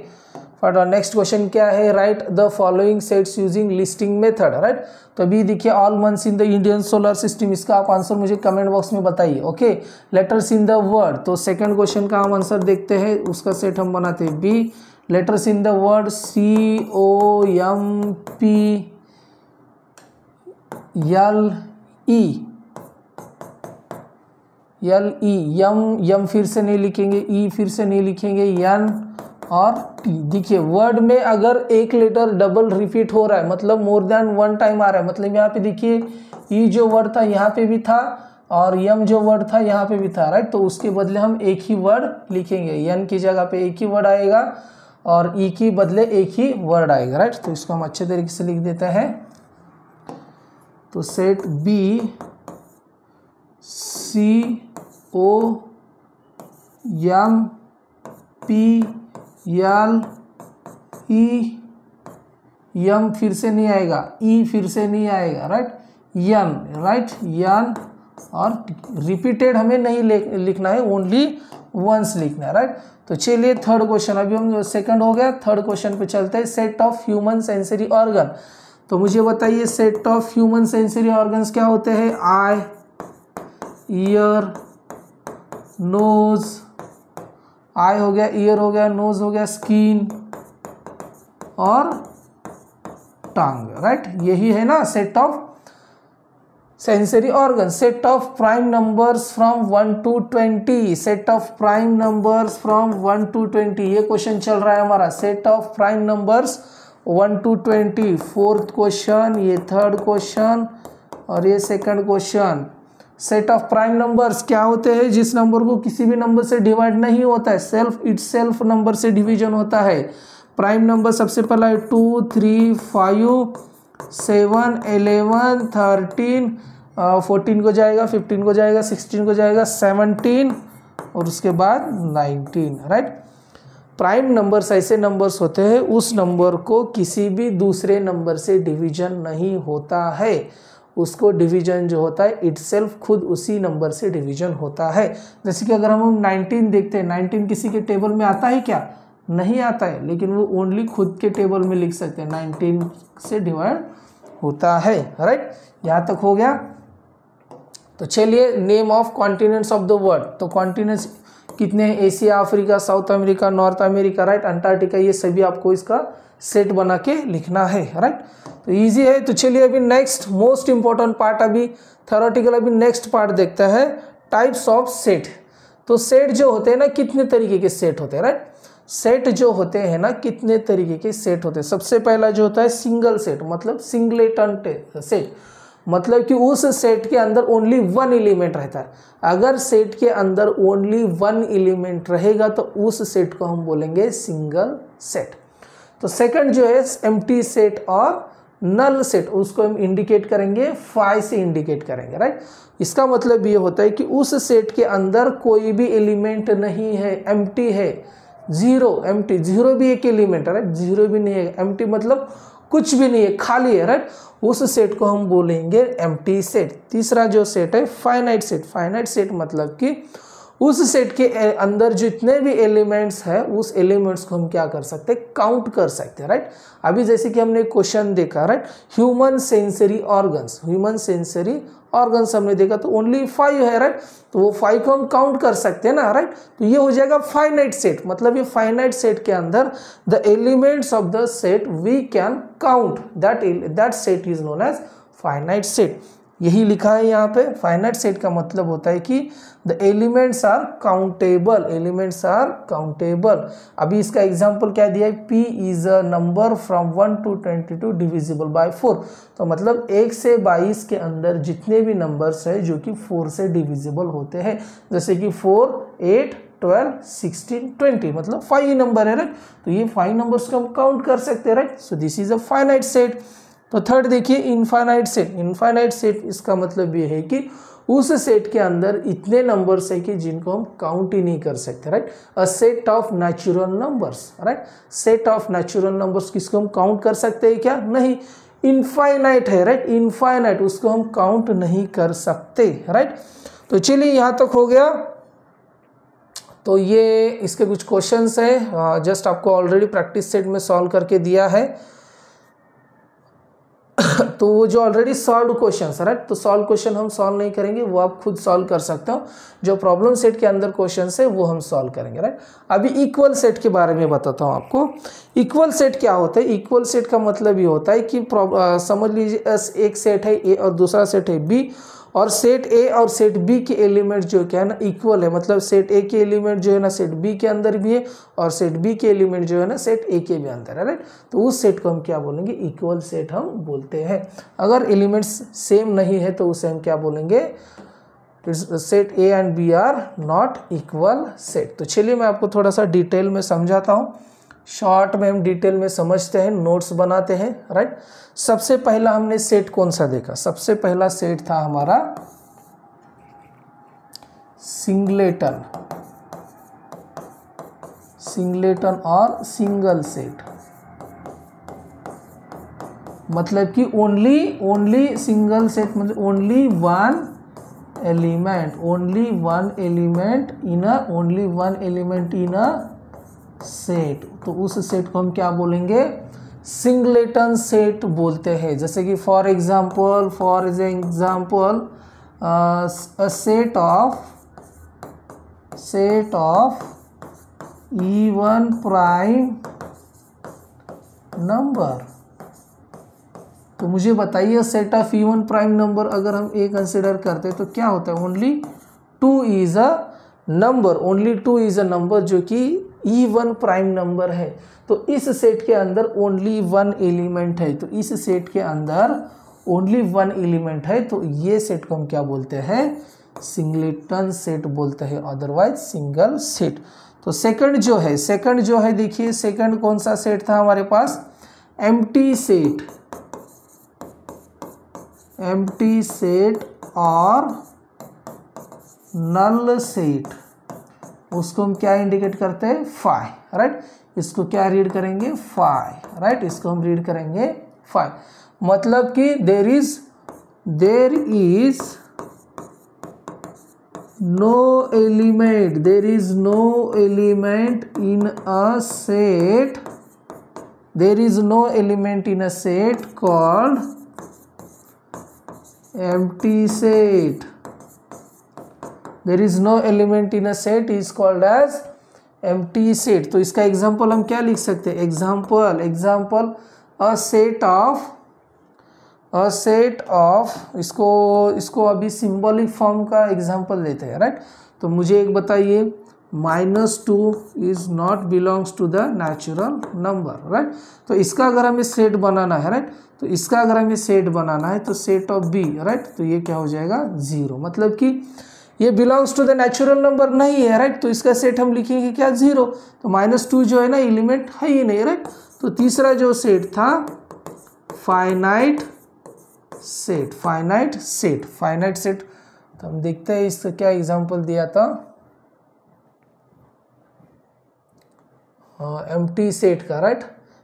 नेक्स्ट क्वेश्चन क्या है, right the following sets using listing method, right, तो अभी देखिए all months in the Indian solar system, इसका आप आंसर मुझे कमेंट बॉक्स में बताइए, okay. Letters in the word, तो सेकंड क्वेश्चन का हम आंसर देखते हैं, उसका सेट हम बनाते हैं B. Letters in the word COMPLE, यम फिर से नहीं लिखेंगे, ई फिर से नहीं लिखेंगे, एन और टी। देखिए वर्ड में अगर एक लेटर डबल रिपीट हो रहा है, मतलब मोर देन 1 टाइम आ रहा है, मतलब यहाँ पे देखिए ई जो वर्ड था यहाँ पे भी था और यम जो वर्ड था यहाँ पे भी था, राइट, तो उसके बदले हम एक ही वर्ड लिखेंगे, एन की जगह पे एक ही वर्ड आएगा और ई की बदले एक ही वर्ड आएगा, राइट, तो इसको हम अच्छे तरीके से लिख देते हैं। तो सेट बी COMPLE, यम फिर से नहीं आएगा, ई फिर से नहीं आएगा, राइट, यन, राइट, यन और रिपीटेड हमें नहीं लिखना है, ओनली वंस लिखना है, राइट। तो चलिए थर्ड क्वेश्चन, अभी हम सेकंड हो गया, थर्ड क्वेश्चन पे चलते हैं। Set of human sensory organ, तो मुझे बताइए set of human sensory organs क्या होते हैं, आई, ईयर, नोज, आई हो गया, ईयर हो गया, नोज हो गया, स्किन और टंग, राइट, यही है ना set of sensory organ. Set of prime numbers from 1 to 20, set of prime numbers from 1 to 20, ये क्वेश्चन चल रहा है हमारा, set of prime numbers 1 to 20, fourth question, ये थर्ड क्वेश्चन और ये second question. Set of prime numbers क्या होते हैं, जिस नंबर को किसी भी नंबर से डिवाइड नहीं होता है, सेल्फ नंबर से डिवीजन होता है। प्राइम नंबर सबसे पहला है 2 3 5 7 11 13, 14 को जाएगा, 15 को जाएगा, 16 को जाएगा, 17 और उसके बाद 19, राइट। प्राइम नंबर्स ऐसे नंबर्स होते हैं उस नंबर को किसी भी दूसरे नंबर से डिवीजन नहीं होता है, उसको डिवीजन जो होता है इटसेल्फ खुद उसी नंबर से डिवीजन होता है। जैसे कि अगर हम 19 देखते हैं, 19 किसी के टेबल में आता है क्या, नहीं आता है, लेकिन वो ओनली खुद के टेबल में लिख सकते हैं, 19 से डिवाइड होता है, राइट, यहाँ तक हो गया। तो चलिए name of continents of the world, तो कॉन्टिनेंट्स कितने हैं, Asia, Africa, south America, north America, right, Antarctica, ये सभी आपको इसका सेट बना के लिखना है, राइट, तो इजी है। तो चलिए अभी नेक्स्ट मोस्ट इंपॉर्टेंट पार्ट, अभी थ्योरेटिकल, अभी नेक्स्ट पार्ट देखता है, टाइप्स ऑफ सेट। तो सेट जो होते हैं ना, कितने तरीके के सेट होते हैं, राइट, सेट जो होते हैं ना कितने तरीके के सेट होते हैं। सबसे पहला जो होता है सिंगल सेट, मतलब सिंगलेटन सेट, मतलब कि उस सेट के अंदर ओनली 1 एलिमेंट रहता है। अगर सेट के अंदर ओनली 1 एलिमेंट रहेगा तो उस सेट को हम बोलेंगे सिंगल सेट। तो सेकंड जो है एम्प्टी सेट और नल सेट, उसको हम इंडिकेट करेंगे फाई से इंडिकेट करेंगे, राइट। इसका मतलब ये होता है कि उस सेट के अंदर कोई भी एलिमेंट नहीं है, एम्प्टी है, जीरो, एम्प्टी, जीरो भी एक एलिमेंट है, राइट, जीरो भी नहीं है, एम्प्टी मतलब कुछ भी नहीं है, खाली है, राइट। उस सेट को हम बोलेंगे एम्प्टी सेट। तीसरा जो सेट है फाइनाइट सेट। फाइनाइट सेट मतलब कि उस सेट के अंदर जितने भी एलिमेंट्स हैं उस एलिमेंट्स को हम क्या कर सकते हैं, काउंट कर सकते हैं, राइट। अभी जैसे कि हमने क्वेश्चन देखा, right, human sensory organs, human sensory organs हमने देखा तो ओनली 5 है, राइट, तो वो 5 को हम काउंट कर सकते हैं ना, राइट। तो ये हो जाएगा फाइनाइट सेट। मतलब ये फाइनाइट सेट के अंदर the elements of the set we can count, that set is known as finite set. यही लिखा है यहाँ पे। फाइनाइट सेट का मतलब होता है कि the elements are countable, elements are countable. अभी इसका एग्जांपल क्या दिया है, p is a number from 1 to 22 divisible by 4। तो मतलब 1 से 22 के अंदर जितने भी नंबर्स है जो कि 4 से डिविजिबल होते हैं, जैसे कि 4, 8, 12, 16, 20, मतलब 5 नंबर है, राइट। तो ये 5 नंबर्स को हम काउंट कर सकते हैं, right. So this is a finite set. तो थर्ड देखिए इनफाइनाइट सेट। इनफाइनाइट सेट इसका मतलब ये है कि उस सेट के अंदर इतने नंबर्स है कि जिनको हम काउंट ही नहीं कर सकते, right. A set of natural numbers, right. Set of natural numbers किसको हम काउंट कर सकते हैं क्या, नहीं। इनफाइनाइट है, राइट, इनफाइनाइट, उसको हम काउंट नहीं कर सकते, राइट। तो चलिए यहाँ तक हो गया। तो ये इसके कुछ क्वेश्चंस है, जस्ट आपको ऑलरेडी प्रैक्टिस सेट में सॉल्व करके दिया है। तो वो जो ऑलरेडी सॉल्व क्वेश्चन है, राइट, तो सॉल्व क्वेश्चन हम सॉल्व नहीं करेंगे, वो आप खुद सॉल्व कर सकते हो। जो प्रॉब्लम सेट के अंदर क्वेश्चन है वो हम सॉल्व करेंगे, राइट। अभी इक्वल सेट के बारे में बताता हूँ आपको। इक्वल सेट क्या होता है, इक्वल सेट का मतलब ये होता है कि समझ लीजिए एक सेट है ए और दूसरा सेट है बी, और सेट ए और सेट बी के एलिमेंट जो क्या है ना इक्वल है। मतलब सेट ए के एलिमेंट जो है ना सेट बी के अंदर भी है, और सेट बी के एलिमेंट जो है ना सेट ए के भी अंदर है, राइट। तो उस सेट को हम क्या बोलेंगे, इक्वल सेट हम बोलते हैं। अगर एलिमेंट्स सेम नहीं है तो उसे हम क्या बोलेंगे, set A and B are not equal set. तो चलिए मैं आपको थोड़ा सा डिटेल में समझाता हूँ। शॉर्ट में हम डिटेल में समझते हैं, नोट्स बनाते हैं, राइट। सबसे पहला हमने सेट कौन सा देखा, सबसे पहला सेट था हमारा सिंगलेटन, सिंगलेटन और सिंगल सेट। मतलब कि ओनली सिंगल सेट, मतलब only one element in a set. तो उस सेट को हम क्या बोलेंगे, सिंगलेटन सेट बोलते हैं। जैसे कि for example a set of even prime number. तो मुझे बताइए set of even prime number अगर हम ए कंसिडर करते हैं तो क्या होता है, ओनली 2 इज अ नंबर जो कि इवन प्राइम नंबर है। तो इस सेट के अंदर ओनली 1 एलिमेंट है, तो इस सेट के अंदर ओनली 1 एलिमेंट है, तो ये सेट को हम क्या बोलते हैं, सिंगलेटन सेट बोलते हैं, अदरवाइज सिंगल सेट। तो सेकंड जो है देखिए, सेकंड कौन सा सेट था हमारे पास, एम्प्टी सेट और नल सेट। उसको हम क्या इंडिकेट करते हैं, फाई, राइट। इसको क्या रीड करेंगे, फाई, राइट। इसको हम रीड करेंगे फाई। मतलब कि there is no element in a set called empty set. There is no element in a set is called as empty set. तो इसका एग्जाम्पल हम क्या लिख सकते हैं, एग्जाम्पल अ सेट ऑफ इसको अभी सिंबॉलिक फॉर्म का एग्जाम्पल लेते हैं, राइट। तो मुझे एक बताइए, -2 is not belongs to the natural number, right. तो इसका अगर हमें सेट बनाना है, राइट, तो इसका अगर हमें सेट बनाना है तो सेट ऑफ बी, राइट, तो ये क्या हो जाएगा 0। मतलब कि ये belongs to the natural number नहीं है, राइट, तो इसका सेट हम लिखेंगे क्या 0। तो -2 जो है ना एलिमेंट है ही नहीं, राइट। तो तीसरा जो सेट था finite set, finite set, finite set. तो हम देखते हैं इसका क्या एग्जांपल दिया था, एम्प्टी सेट का, right.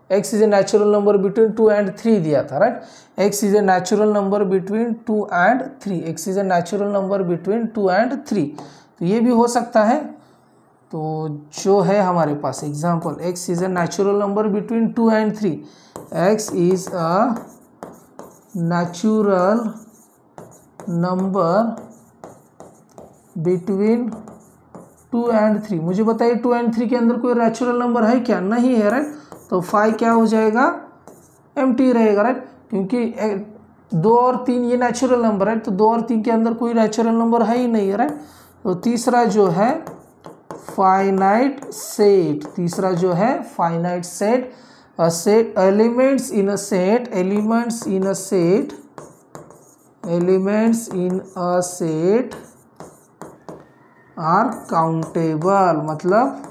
x is a natural number between 2 and 3 दिया था, right. x is a natural number between 2 and 3, x is a natural number between 2 and 3। तो ये भी हो सकता है। तो जो है हमारे पास example, x is a natural number between 2 and 3, x is a natural number between 2 and 3। मुझे बताइए 2 and 3 के अंदर कोई नेचुरल नंबर है क्या? नहीं है, राइट। तो 5 क्या हो जाएगा? एम्प्टी रहेगा, राइट, क्योंकि 2 और 3 ये नेचुरल नंबर है, तो 2 और 3 के अंदर कोई नेचुरल नंबर है ही नहीं है, राइट। तो तीसरा जो है फाइनाइट सेट, तीसरा जो है finite set, set elements in a set, elements in a set, elements in a set are countable, मतलब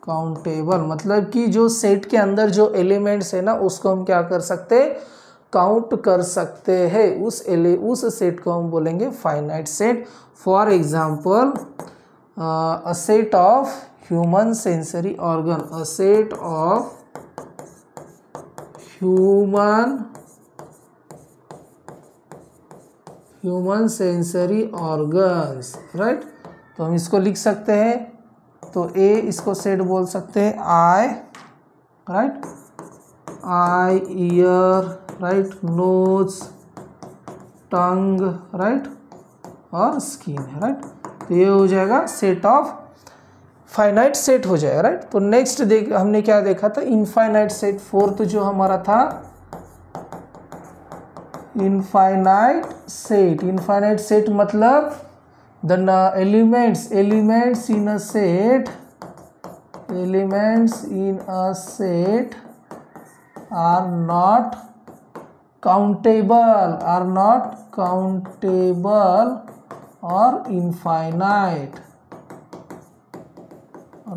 काउंटेबल मतलब कि जो सेट के अंदर जो एलिमेंट्स है ना उसको हम क्या कर सकते हैं? काउंट कर सकते हैं। उस सेट को हम बोलेंगे finite set. For example a set of human sensory organ, a set of human sensory organs, right. तो हम इसको लिख सकते हैं, तो ए इसको सेट बोल सकते हैं, आई, राइट, आई, ईयर, राइट, नोज, टंग, राइट, और स्किन है, राइट। तो ये हो जाएगा सेट ऑफ फाइनाइट सेट हो जाएगा, राइट। तो नेक्स्ट हमने क्या देखा था? Infinite set. फोर्थ जो हमारा था इनफाइनाइट सेट। इनफाइनाइट सेट मतलब the elements in a set, elements in a set are not countable, or infinite,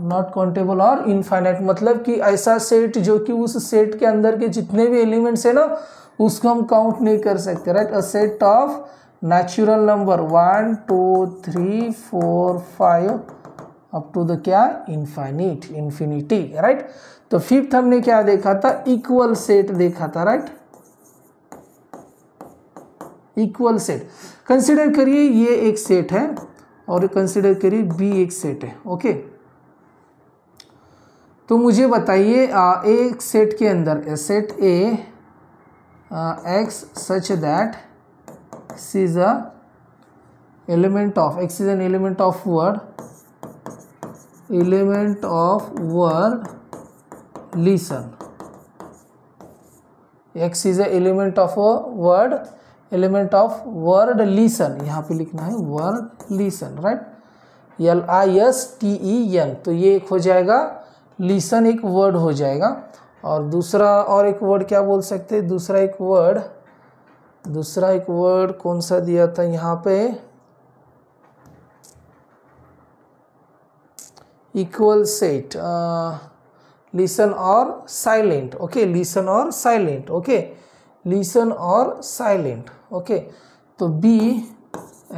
not countable और इनफाइनाइट। मतलब कि ऐसा सेट जो कि उस सेट के अंदर के जितने भी एलिमेंट्स है ना उसको हम काउंट नहीं कर सकते, right. A set of natural number 1 2 3 4 5 up to the क्या? Infinity, right. तो फिफ्थ हमने क्या देखा था? इक्वल सेट देखा था, राइट। इक्वल सेट कंसिडर करिए ये एक सेट है और कंसिडर करिए बी एक सेट है, ओके। तो मुझे बताइए एक सेट के अंदर set A x such that x is a element of, x is an element of word listen, x is a element of a word listen, यहाँ पे लिखना है word listen, right, LISTEN। तो ये एक हो जाएगा listen, एक वर्ड हो जाएगा। और दूसरा और एक वर्ड क्या बोल सकते हैं? दूसरा एक वर्ड कौन सा दिया था यहाँ पे? इक्वल सेट, लिसन और साइलेंट, ओके, लिसन और साइलेंट, ओके, लिसन और साइलेंट, ओके। तो B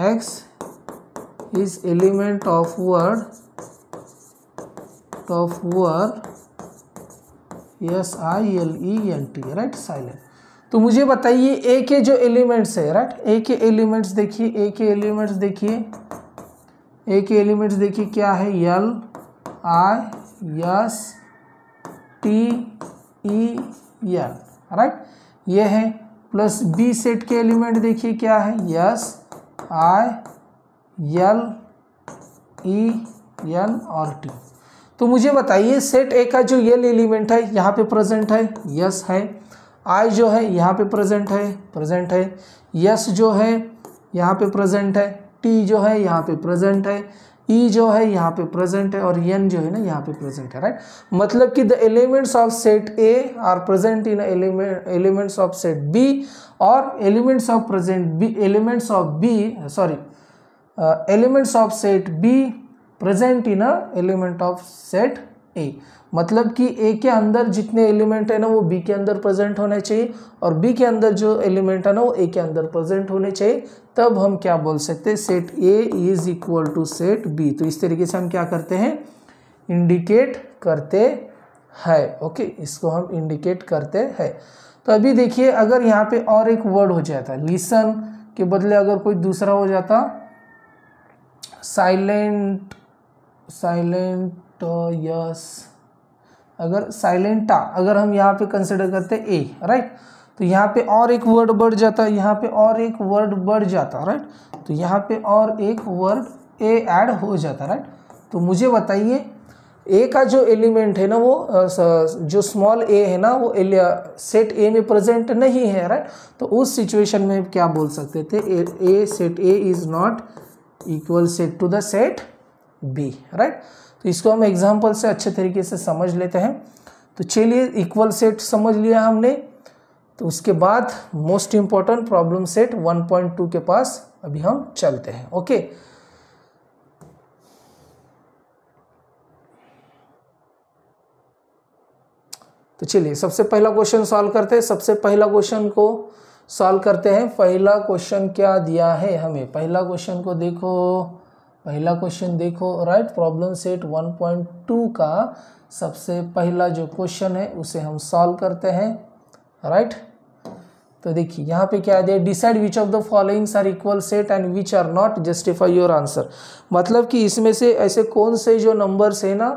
X is element of word SILENT, right, silent. तो मुझे बताइए ए के जो एलिमेंट्स है, राइट, ए के एलिमेंट्स देखिए, ए के एलिमेंट्स देखिए क्या है? LISTEN, राइट, ये है। प्लस बी सेट के एलिमेंट देखिए क्या है? SILEN और T। तो मुझे बताइए सेट ए का जो यल एलिमेंट है यहाँ पे प्रेजेंट है, यस है। आई जो है यहाँ पे प्रेजेंट है, यस जो है यहाँ पे प्रेजेंट है, टी जो है यहाँ पे प्रेजेंट है, ई जो है यहाँ पे प्रेजेंट है, और एन जो है ना यहाँ पे प्रेजेंट है, राइट। मतलब कि the elements of set A are present in elements of set B, और elements of set B present in A element of set A, मतलब कि ए के अंदर जितने एलिमेंट है ना वो बी के अंदर प्रेजेंट होने चाहिए और बी के अंदर जो एलिमेंट है ना वो ए के अंदर प्रेजेंट होने चाहिए, तब हम क्या बोल सकते हैं, set A is equal to set B. तो इस तरीके से हम क्या करते हैं, इंडिकेट करते हैं। ओके, इसको हम इंडिकेट करते हैं। तो अभी देखिए, अगर यहाँ पे और एक वर्ड हो जाता, लिसन के बदले अगर कोई दूसरा हो जाता, साइलेंट, यस, अगर साइलेंटा अगर हम यहाँ पे कंसिडर करते ए, राइट, तो यहाँ पे और एक वर्ड बढ़ जाता, यहाँ पे और एक वर्ड बढ़ जाता, राइट, तो यहाँ पे और एक वर्ड ए ऐड हो जाता, राइट। तो मुझे बताइए ए का जो एलिमेंट है ना वो जो स्मॉल ए है ना वो सेट ए में प्रेजेंट नहीं है, राइट। तो उस सिचुएशन में क्या बोल सकते थे, a set A is not equal set to the set B, right. तो इसको हम एग्जांपल से अच्छे तरीके से समझ लेते हैं। तो चलिए, इक्वल सेट समझ लिया हमने, तो उसके बाद मोस्ट इम्पॉर्टेंट प्रॉब्लम सेट 1.2 के पास अभी हम चलते हैं। ओके, तो चलिए सबसे पहला क्वेश्चन सॉल्व करते हैं। सबसे पहला क्वेश्चन को सॉल्व करते हैं। पहला क्वेश्चन क्या दिया है हमें, पहला क्वेश्चन को देखो, पहला क्वेश्चन देखो, राइट। प्रॉब्लम सेट 1.2 का सबसे पहला जो क्वेश्चन है उसे हम सॉल्व करते हैं, राइट। तो देखिए यहाँ पे क्या दिया, decide which of the followings are equal set and which are not, justify your answer. मतलब कि इसमें से ऐसे कौन से जो नंबर्स है ना,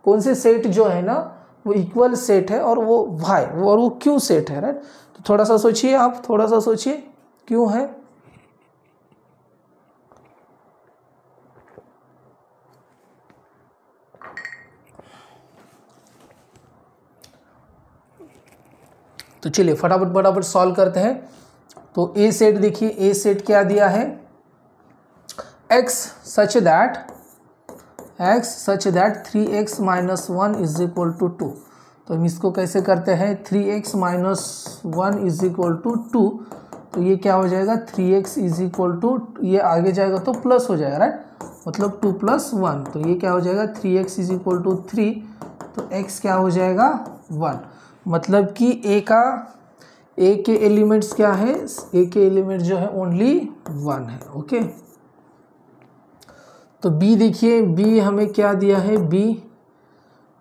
कौन से सेट जो है ना वो इक्वल सेट है और वो वाई और वो क्यों सेट है, राइट। तो थोड़ा सा सोचिए, आप थोड़ा सा सोचिए क्यों है। तो चलिए फटाफट सॉल्व करते हैं। तो ए सेट देखिए, ए सेट क्या दिया है, x such that 3x minus 1 is equal to 2। तो हम इसको कैसे करते हैं, 3x minus 1 is equal to 2। तो ये क्या हो जाएगा, 3x इज इक्वल टू, ये आगे जाएगा तो प्लस हो जाएगा, राइट, मतलब 2 + 1। तो ये क्या हो जाएगा, 3x इज इक्वल टू 3, तो x क्या हो जाएगा 1। मतलब कि ए के एलिमेंट्स क्या है, ए के एलिमेंट जो है ओनली 1 है। ओके, तो बी देखिए, बी हमें क्या दिया है, B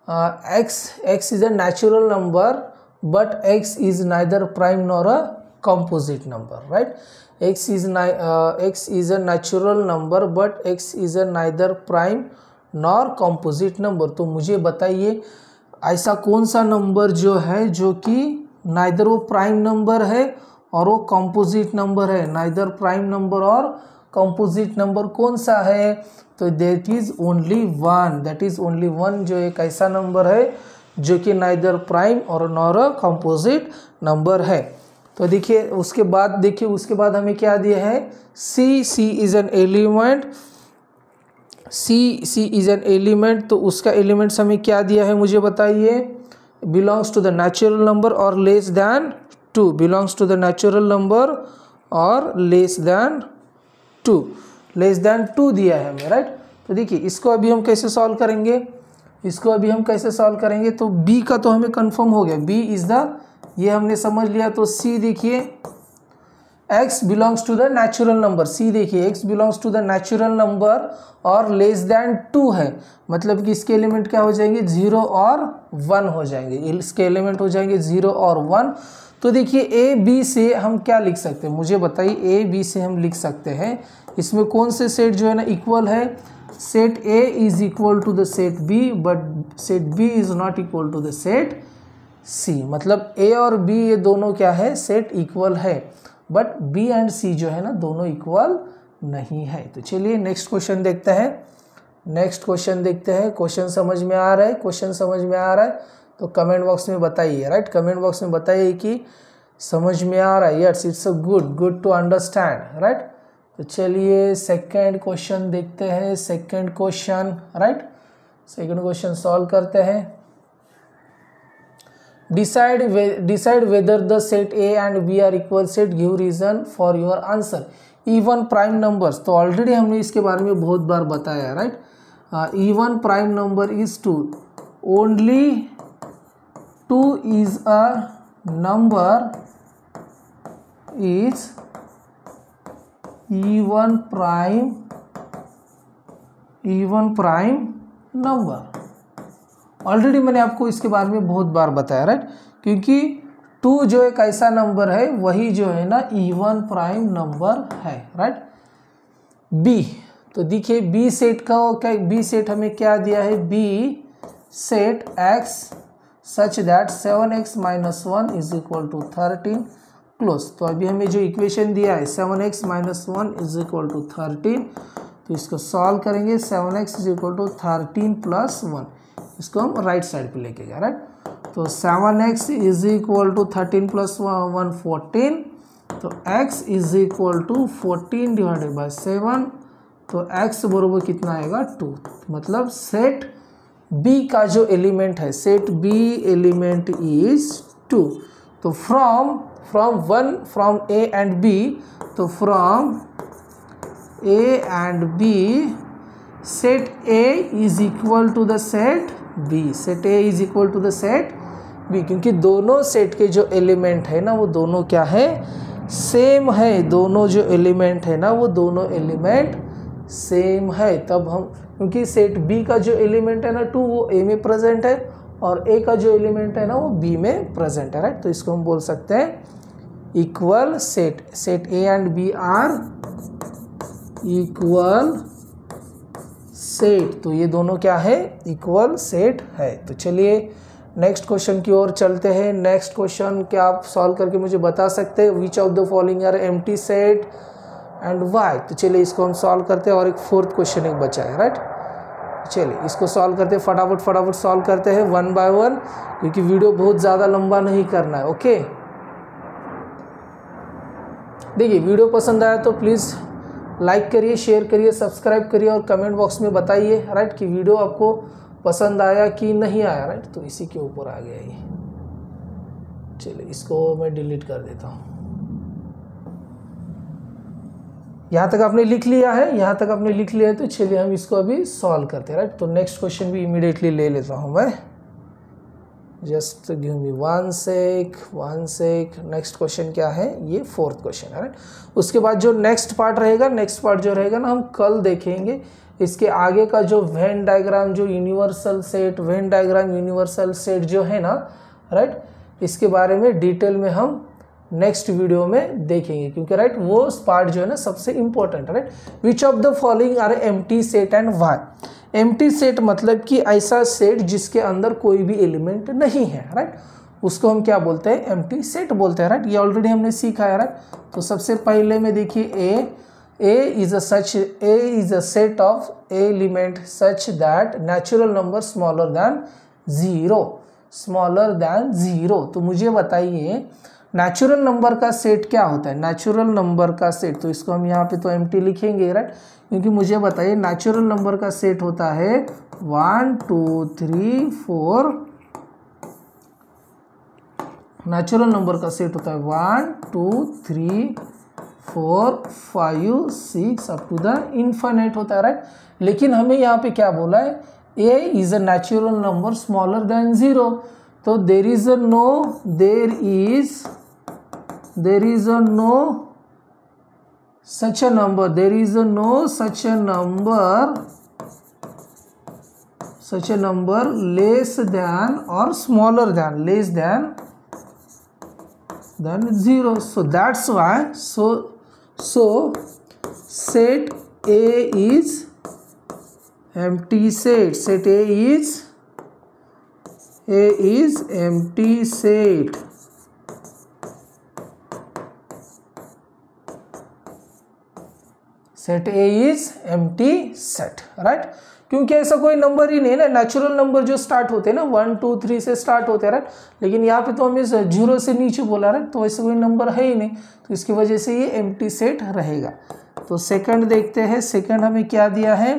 x is a natural number but x is neither prime nor a composite number, right. x is a natural number but x is a neither prime nor composite number. तो मुझे बताइए ऐसा कौन सा नंबर जो है जो कि नाइदर वो प्राइम नंबर है और वो कंपोजिट नंबर है, नाइदर प्राइम नंबर और कंपोजिट नंबर कौन सा है, तो that is only 1, that is only 1 जो एक ऐसा नंबर है जो कि नाइदर प्राइम और नॉर अ कंपोजिट नंबर है। तो देखिए उसके बाद हमें क्या दिया है, C is an element, C is an element. तो उसका एलिमेंट्स हमें क्या दिया है मुझे बताइए, belongs to the natural number और less than 2, belongs to the natural number और लेस दैन 2 दिया है हमें, राइट। तो देखिए इसको अभी हम कैसे सॉल्व करेंगे, तो बी का तो हमें कंफर्म हो गया, बी इज द, ये हमने समझ लिया। तो सी देखिए, x belongs to the natural number, C देखिए x belongs to the natural number और लेस दैन 2 है, मतलब कि इसके एलिमेंट क्या हो जाएंगे, 0 और 1 हो जाएंगे, इसके एलिमेंट हो जाएंगे 0 और 1। तो देखिए ए बी से हम क्या लिख सकते हैं, मुझे बताइए, ए बी से हम लिख सकते हैं, इसमें कौन से सेट जो है ना इक्वल है, set A is equal to the set B but set B is not equal to the set C. मतलब ए और बी ये दोनों क्या है, सेट इक्वल है, बट बी एंड सी जो है ना दोनों इक्वल नहीं है। तो चलिए नेक्स्ट क्वेश्चन देखते हैं, क्वेश्चन समझ में आ रहा है, तो कमेंट बॉक्स में बताइए, राइट, कमेंट बॉक्स में बताइए कि समझ में आ रहा है, yes it's a good to understand, right. तो चलिए सेकंड क्वेश्चन देखते हैं, सेकंड क्वेश्चन सॉल्व करते हैं। Decide whether the set A and B are equal set, give reason for your answer. Even prime numbers, तो ऑलरेडी हमने इसके बारे में बहुत बार बताया, राइट। Even prime number is 2, only 2 is a number is even prime number. Already मैंने आपको इसके बारे में बहुत बार बताया, राइट, क्योंकि 2 जो एक ऐसा नंबर है वही जो है ना इवन प्राइम नंबर है, राइट। बी, तो देखिए बी सेट का क्या, बी सेट हमें क्या दिया है, B set x such that 7x - 1 is equal to 13 close. तो अभी हमें जो इक्वेशन दिया है 7x - 1 इज इक्वल टू 13, तो इसको सॉल्व करेंगे। 7x इज इक्वल टू 13 + 1, इसको हम राइट साइड पे लेके गए, राइट। तो 7x इज इक्वल टू 13 + 1 14, तो x is equal to 14 divided by 7, तो x बराबर कितना आएगा 2। मतलब सेट B का जो एलिमेंट है, सेट B एलिमेंट इज 2। तो फ्रॉम A एंड B, तो from A and B set A is equal to the set B, set A is equal to the set B, क्योंकि दोनों set के जो element है ना वो दोनों क्या है, सेम है। दोनों जो एलिमेंट है ना वो दोनों एलिमेंट सेम है। तब हम, क्योंकि सेट B का जो एलिमेंट है ना 2 वो A में प्रेजेंट है और A का जो एलिमेंट है ना वो B में प्रेजेंट है, राइट। तो इसको हम बोल सकते हैं equal set. Set A and B are equal set. तो ये दोनों क्या है, इक्वल सेट है। तो चलिए नेक्स्ट क्वेश्चन की ओर चलते हैं। नेक्स्ट क्वेश्चन क्या आप सॉल्व करके मुझे बता सकते हैं, which of the following are empty set and why. तो चलिए इसको हम सॉल्व करते हैं और एक फोर्थ क्वेश्चन एक बचा है, राइट। चलिए इसको सॉल्व करते हैं, फटाफट सॉल्व करते हैं 1 बाय 1, क्योंकि वीडियो बहुत ज़्यादा लंबा नहीं करना है। ओके, देखिए वीडियो पसंद आया तो प्लीज़ लाइक करिए, शेयर करिए, सब्सक्राइब करिए और कमेंट बॉक्स में बताइए, राइट, कि वीडियो आपको पसंद आया कि नहीं आया, राइट। तो इसी के ऊपर आ गया ये। चलिए इसको मैं डिलीट कर देता हूँ। यहाँ तक आपने लिख लिया है, यहाँ तक आपने लिख लिया है, तो चलिए हम इसको अभी सॉल्व करते हैं, राइट। तो नेक्स्ट क्वेश्चन भी इमीडिएटली ले लेता हूँ मैं। Just give me one sec. Next question क्या है, ये फोर्थ क्वेश्चन है, राइट। उसके बाद जो नेक्स्ट पार्ट रहेगा, नेक्स्ट पार्ट जो रहेगा ना हम कल देखेंगे। इसके आगे का जो वेन डायग्राम, जो universal set, Venn diagram universal set जो है ना, राइट, इसके बारे में डिटेल में हम नेक्स्ट वीडियो में देखेंगे, क्योंकि राइट वो पार्ट जो है ना सबसे इंपॉर्टेंट है, right. Which of the following are empty set and why. Empty set मतलब कि ऐसा सेट जिसके अंदर कोई भी एलिमेंट नहीं है, राइट, उसको हम क्या बोलते हैं, एम्प्टी सेट बोलते हैं, राइट। ये ऑलरेडी हमने सीखा है, राइट। तो सबसे पहले में देखिए A is a set of element such that natural number smaller than 0। तो मुझे बताइए नेचुरल नंबर का सेट क्या होता है, नेचुरल नंबर का सेट। तो इसको हम यहाँ पे तो एम्प्टी लिखेंगे, राइट, क्योंकि मुझे बताइए नेचुरल नंबर का सेट होता है 1 2 3 4। नेचुरल नंबर का सेट होता है 1 2 3 4 5 6 अप टू द इन्फिनिट होता है, राइट। लेकिन हमें यहाँ पे क्या बोला है, A is a natural number smaller than 0। तो there is no such a number less than or smaller than, less than 0. So that's why so set A is empty set. Set A is empty set. Set A is empty set, right? क्योंकि ऐसा कोई number ही नहीं है ना, natural number जो start होते हैं ना 1 2 3 से स्टार्ट होते हैं, राइट। लेकिन यहाँ पे तो हमें 0 से नीचे बोला, राइट, तो ऐसा कोई नंबर है ही नहीं, तो इसकी वजह से ये एम्प्टी सेट रहेगा। तो सेकंड देखते हैं, सेकंड हमें क्या दिया है,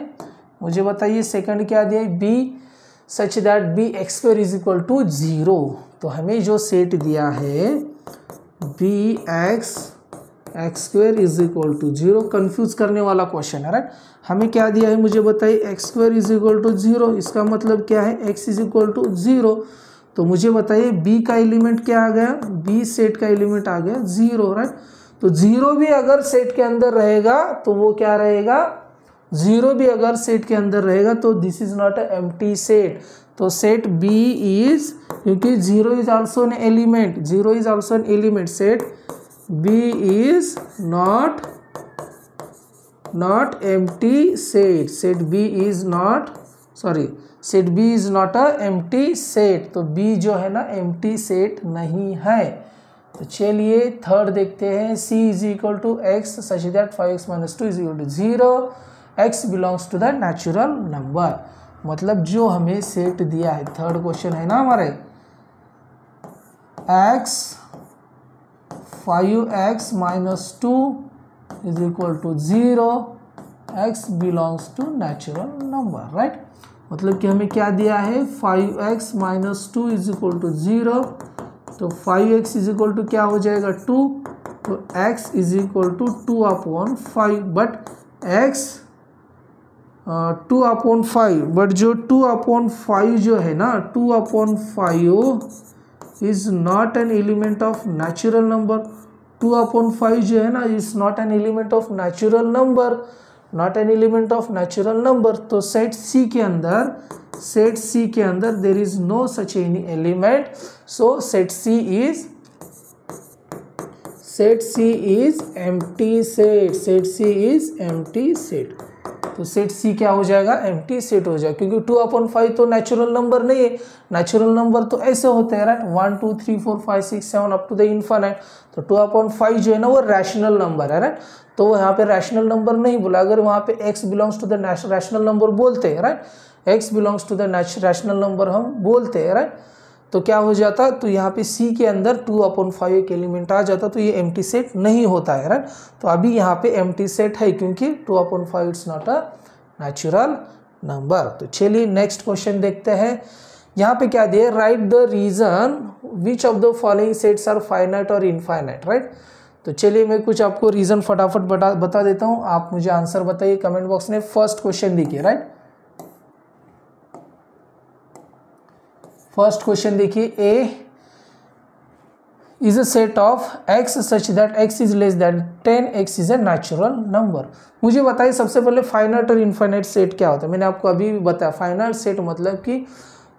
मुझे बताइए सेकंड क्या दिया है, B such that B X square is equal to 0। तो हमें जो सेट दिया है B X X square is equal to 0। Confuse करने वाला क्वेश्चन है, राइट। हमें क्या दिया है मुझे बताइए, X square is equal to 0, इसका मतलब क्या है, एक्स इज इक्वल टू 0। तो मुझे बताइए बी का एलिमेंट क्या आ गया, बी सेट का एलिमेंट आ गया 0, राइट। तो 0 भी अगर सेट के अंदर रहेगा तो वो क्या रहेगा, 0 भी अगर सेट के अंदर रहेगा तो this is not a empty set. तो सेट बी इज, क्योंकि 0 is also an element, 0 is also an element, set B is not empty set, set B is not, sorry, set B is not a empty set. तो B जो है ना empty set नहीं है। तो चलिए third देखते हैं, c is equal to X such that 5x minus 2 is equal to 0, x belongs to the natural number. मतलब जो हमें सेट दिया है, थर्ड क्वेश्चन है ना हमारे, x 5x minus 2 is equal to 0, x belongs to natural number, right. मतलब कि हमें क्या दिया है, 5x minus 2 is equal to 0, तो 5x इज इक्वल टू क्या हो जाएगा 2, तो x is equal to 2/5, but x 2/5, but जो 2/5 जो है ना, 2/5 is not an element of natural number. 2/5 जो है ना is not an element of natural number, not an element of natural number. तो सेट सी के अंदर there is no such any element, so set C is empty set, set C is empty set. तो set C क्या हो जाएगा, empty set हो जाएगा, क्योंकि 2/5 तो नेचुरल नंबर नहीं है। नेचुरल नंबर तो ऐसे होते हैं, right, 1 2 3 4 5 6 7 up to the infinite. तो 2/5 जो है ना वो रैशनल नंबर है, राइट। तो यहाँ पे रैशनल नंबर नहीं बोला, अगर वहाँ पे x belongs to the rational number बोलते हैं, right, x belongs to the rational number हम बोलते हैं, राइट, तो क्या हो जाता, तो यहाँ पे c के अंदर 2/5 एक एलिमेंट आ जाता, तो ये एम्प्टी सेट नहीं होता है, राइट। तो अभी यहाँ पे एम्प्टी सेट है क्योंकि 2/5 it's not a natural number. तो चलिए नेक्स्ट क्वेश्चन देखते हैं। यहाँ पे क्या दिया, write the reason which of the following sets are finite और इनफाइनाइट, राइट। तो चलिए मैं कुछ आपको रीजन फटाफट बता देता हूँ, आप मुझे आंसर बताइए कमेंट बॉक्स में। फर्स्ट क्वेश्चन देखिए, राइट, फर्स्ट क्वेश्चन देखिए, A is a set of x such that x is less than 10, x is a natural number. मुझे बताइए सबसे पहले फाइनाइट और इनफाइनाइट सेट क्या होता है। मैंने आपको अभी भी बताया, फाइनाइट सेट मतलब कि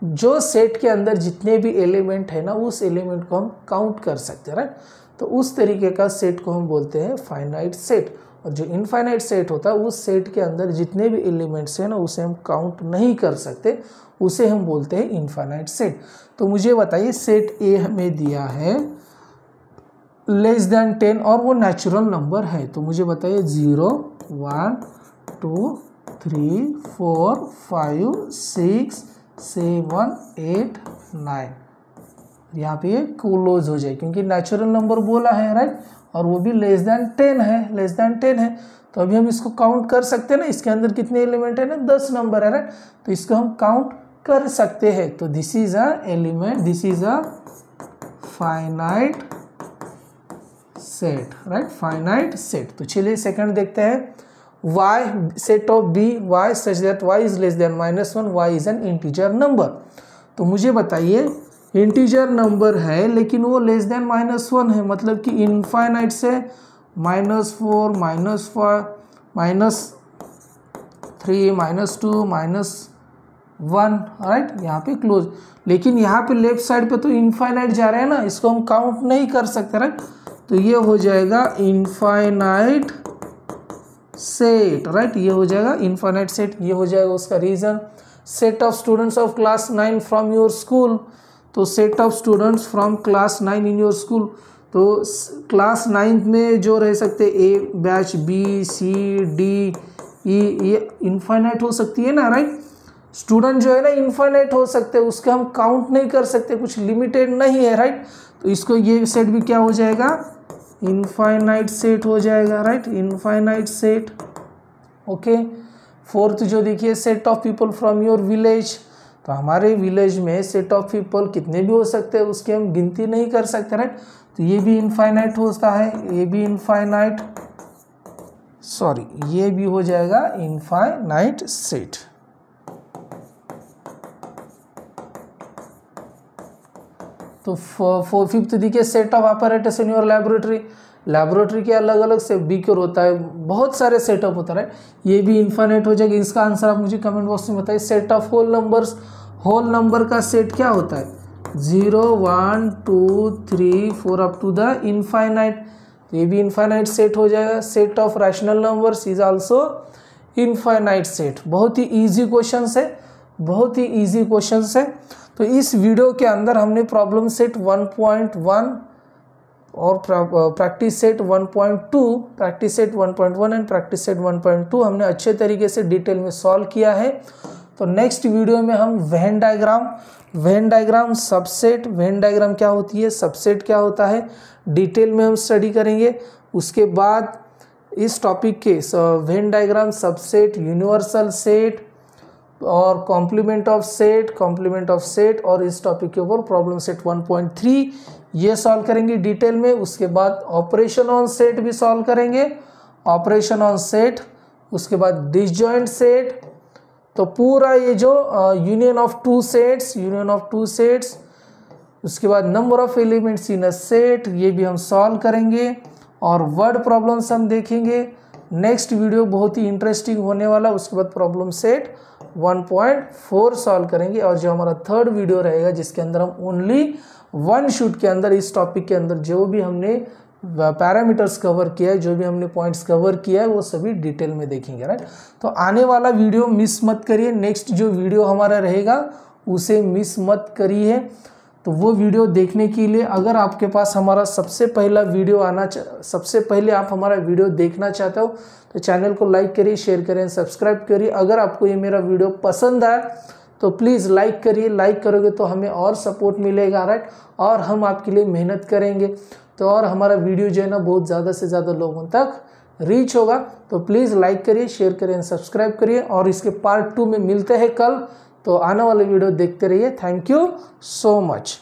जो सेट के अंदर जितने भी एलिमेंट है ना उस एलिमेंट को हम काउंट कर सकते हैं, राइट। तो उस तरीके का सेट को हम बोलते हैं फाइनाइट सेट। और जो इनफाइनाइट सेट होता है उस सेट के अंदर जितने भी एलिमेंट्स हैं ना उसे हम काउंट नहीं कर सकते, उसे हम बोलते हैं इनफाइनाइट सेट। तो मुझे बताइए सेट ए हमें दिया है लेस देन 10 और वो नेचुरल नंबर है, तो मुझे बताइए 0 1 2 3 4 5 6 7 8 9, यहाँ पे ये क्लोज हो जाए क्योंकि नेचुरल नंबर बोला है, राइट, और वो भी लेस देन 10 है, लेस देन 10 है। तो अभी हम इसको काउंट कर सकते हैं ना, इसके अंदर कितने एलिमेंट है ना, 10 नंबर है, राइट। तो इसको हम काउंट कर सकते हैं। तो this is a element, this is a finite set, right, finite set. तो चलिए सेकंड देखते हैं, y set of b y such that y is less than -1, y is an integer number. तो मुझे बताइए इंटीजर नंबर है लेकिन वो लेस देन -1 है, मतलब कि इनफाइनाइट से -4 -5 -3 -2 -1, राइट, यहाँ पे क्लोज। लेकिन यहाँ पे लेफ्ट साइड पे तो इनफाइनाइट जा रहे हैं ना, इसको हम काउंट नहीं कर सकते, राइट। तो ये हो जाएगा इनफाइनाइट सेट, राइट, ये हो जाएगा इनफाइनाइट सेट। ये हो जाएगा उसका reason. Set of students of class 9 from your school, तो set of students from class 9 in your school, तो क्लास 9 में जो रह सकते A batch B C D E, ये इनफाइनाइट हो सकती है ना, राइट। स्टूडेंट जो है ना इनफाइनाइट हो सकते हैं, उसके हम काउंट नहीं कर सकते, कुछ लिमिटेड नहीं है, राइट। तो इसको ये सेट भी क्या हो जाएगा, इनफाइनाइट सेट हो जाएगा, right, infinite set. Okay, fourth जो देखिए set of people from your village, तो हमारे विलेज में सेट ऑफ पीपल कितने भी हो सकते हैं, उसकी हम गिनती नहीं कर सकते, राइट। तो ये भी इनफाइनाइट होता है, ये भी इनफाइनाइट, सॉरी ये भी हो जाएगा इनफाइनाइट सेट। तो फिफ्थ देखिए, set of apparatus in your laboratory के अलग अलग से बीकर होता है, बहुत सारे सेटअप होता है, ये भी इनफाइनाइट हो जाएगा। इसका आंसर आप मुझे कमेंट बॉक्स में बताइए। Set of whole numbers, whole number का सेट क्या होता है? 0 1 2 3 4 अप टू द इनफाइनाइट, तो ये भी इनफाइनाइट सेट हो जाएगा। Set of rational numbers is also infinite set. बहुत ही ईजी क्वेश्चन है, बहुत ही ईजी क्वेश्चन है। तो इस वीडियो के अंदर हमने प्रॉब्लम सेट 1.1 और practice set 1.2, practice set 1.1 and practice set 1.2 हमने अच्छे तरीके से डिटेल में सॉल्व किया है। तो नेक्स्ट वीडियो में हम Venn diagram, subset, Venn diagram क्या होती है, सबसेट क्या होता है, डिटेल में हम स्टडी करेंगे। उसके बाद इस टॉपिक के Venn diagram, subset, universal set और कॉम्प्लीमेंट ऑफ सेट और इस टॉपिक के ऊपर प्रॉब्लम सेट 1.3 ये सॉल्व करेंगे डिटेल में। उसके बाद ऑपरेशन ऑन सेट भी सॉल्व करेंगे, ऑपरेशन ऑन सेट। उसके बाद डिसजॉइंट सेट, तो पूरा ये जो यूनियन ऑफ टू सेट्स, उसके बाद number of elements in a set, ये भी हम सॉल्व करेंगे और वर्ड प्रॉब्लम्स हम देखेंगे। नेक्स्ट वीडियो बहुत ही इंटरेस्टिंग होने वाला। उसके बाद प्रॉब्लम सेट 1.4 सॉल्व करेंगे और जो हमारा थर्ड वीडियो रहेगा जिसके अंदर हम ओनली वन शूट के अंदर इस टॉपिक के अंदर जो भी हमने पैरामीटर्स कवर किया है, जो भी हमने पॉइंट्स कवर किया है, वो सभी डिटेल में देखेंगे, राइट। तो आने वाला वीडियो मिस मत करिए, नेक्स्ट जो वीडियो हमारा रहेगा उसे मिस मत करिए। तो वो वीडियो देखने के लिए अगर आपके पास हमारा सबसे पहले आप हमारा वीडियो देखना चाहते हो तो चैनल को लाइक करिए, शेयर करें, सब्सक्राइब करिए। अगर आपको ये मेरा वीडियो पसंद आया तो प्लीज़ लाइक करिए, लाइक करोगे तो हमें और सपोर्ट मिलेगा, राइट, और हम आपके लिए मेहनत करेंगे तो और हमारा वीडियो जो है ना बहुत ज़्यादा से ज़्यादा लोगों तक रीच होगा। तो प्लीज़ लाइक करिए, शेयर करें, सब्सक्राइब करिए और इसके पार्ट 2 में मिलते हैं कल। तो आने वाले वीडियो देखते रहिए। Thank you so much.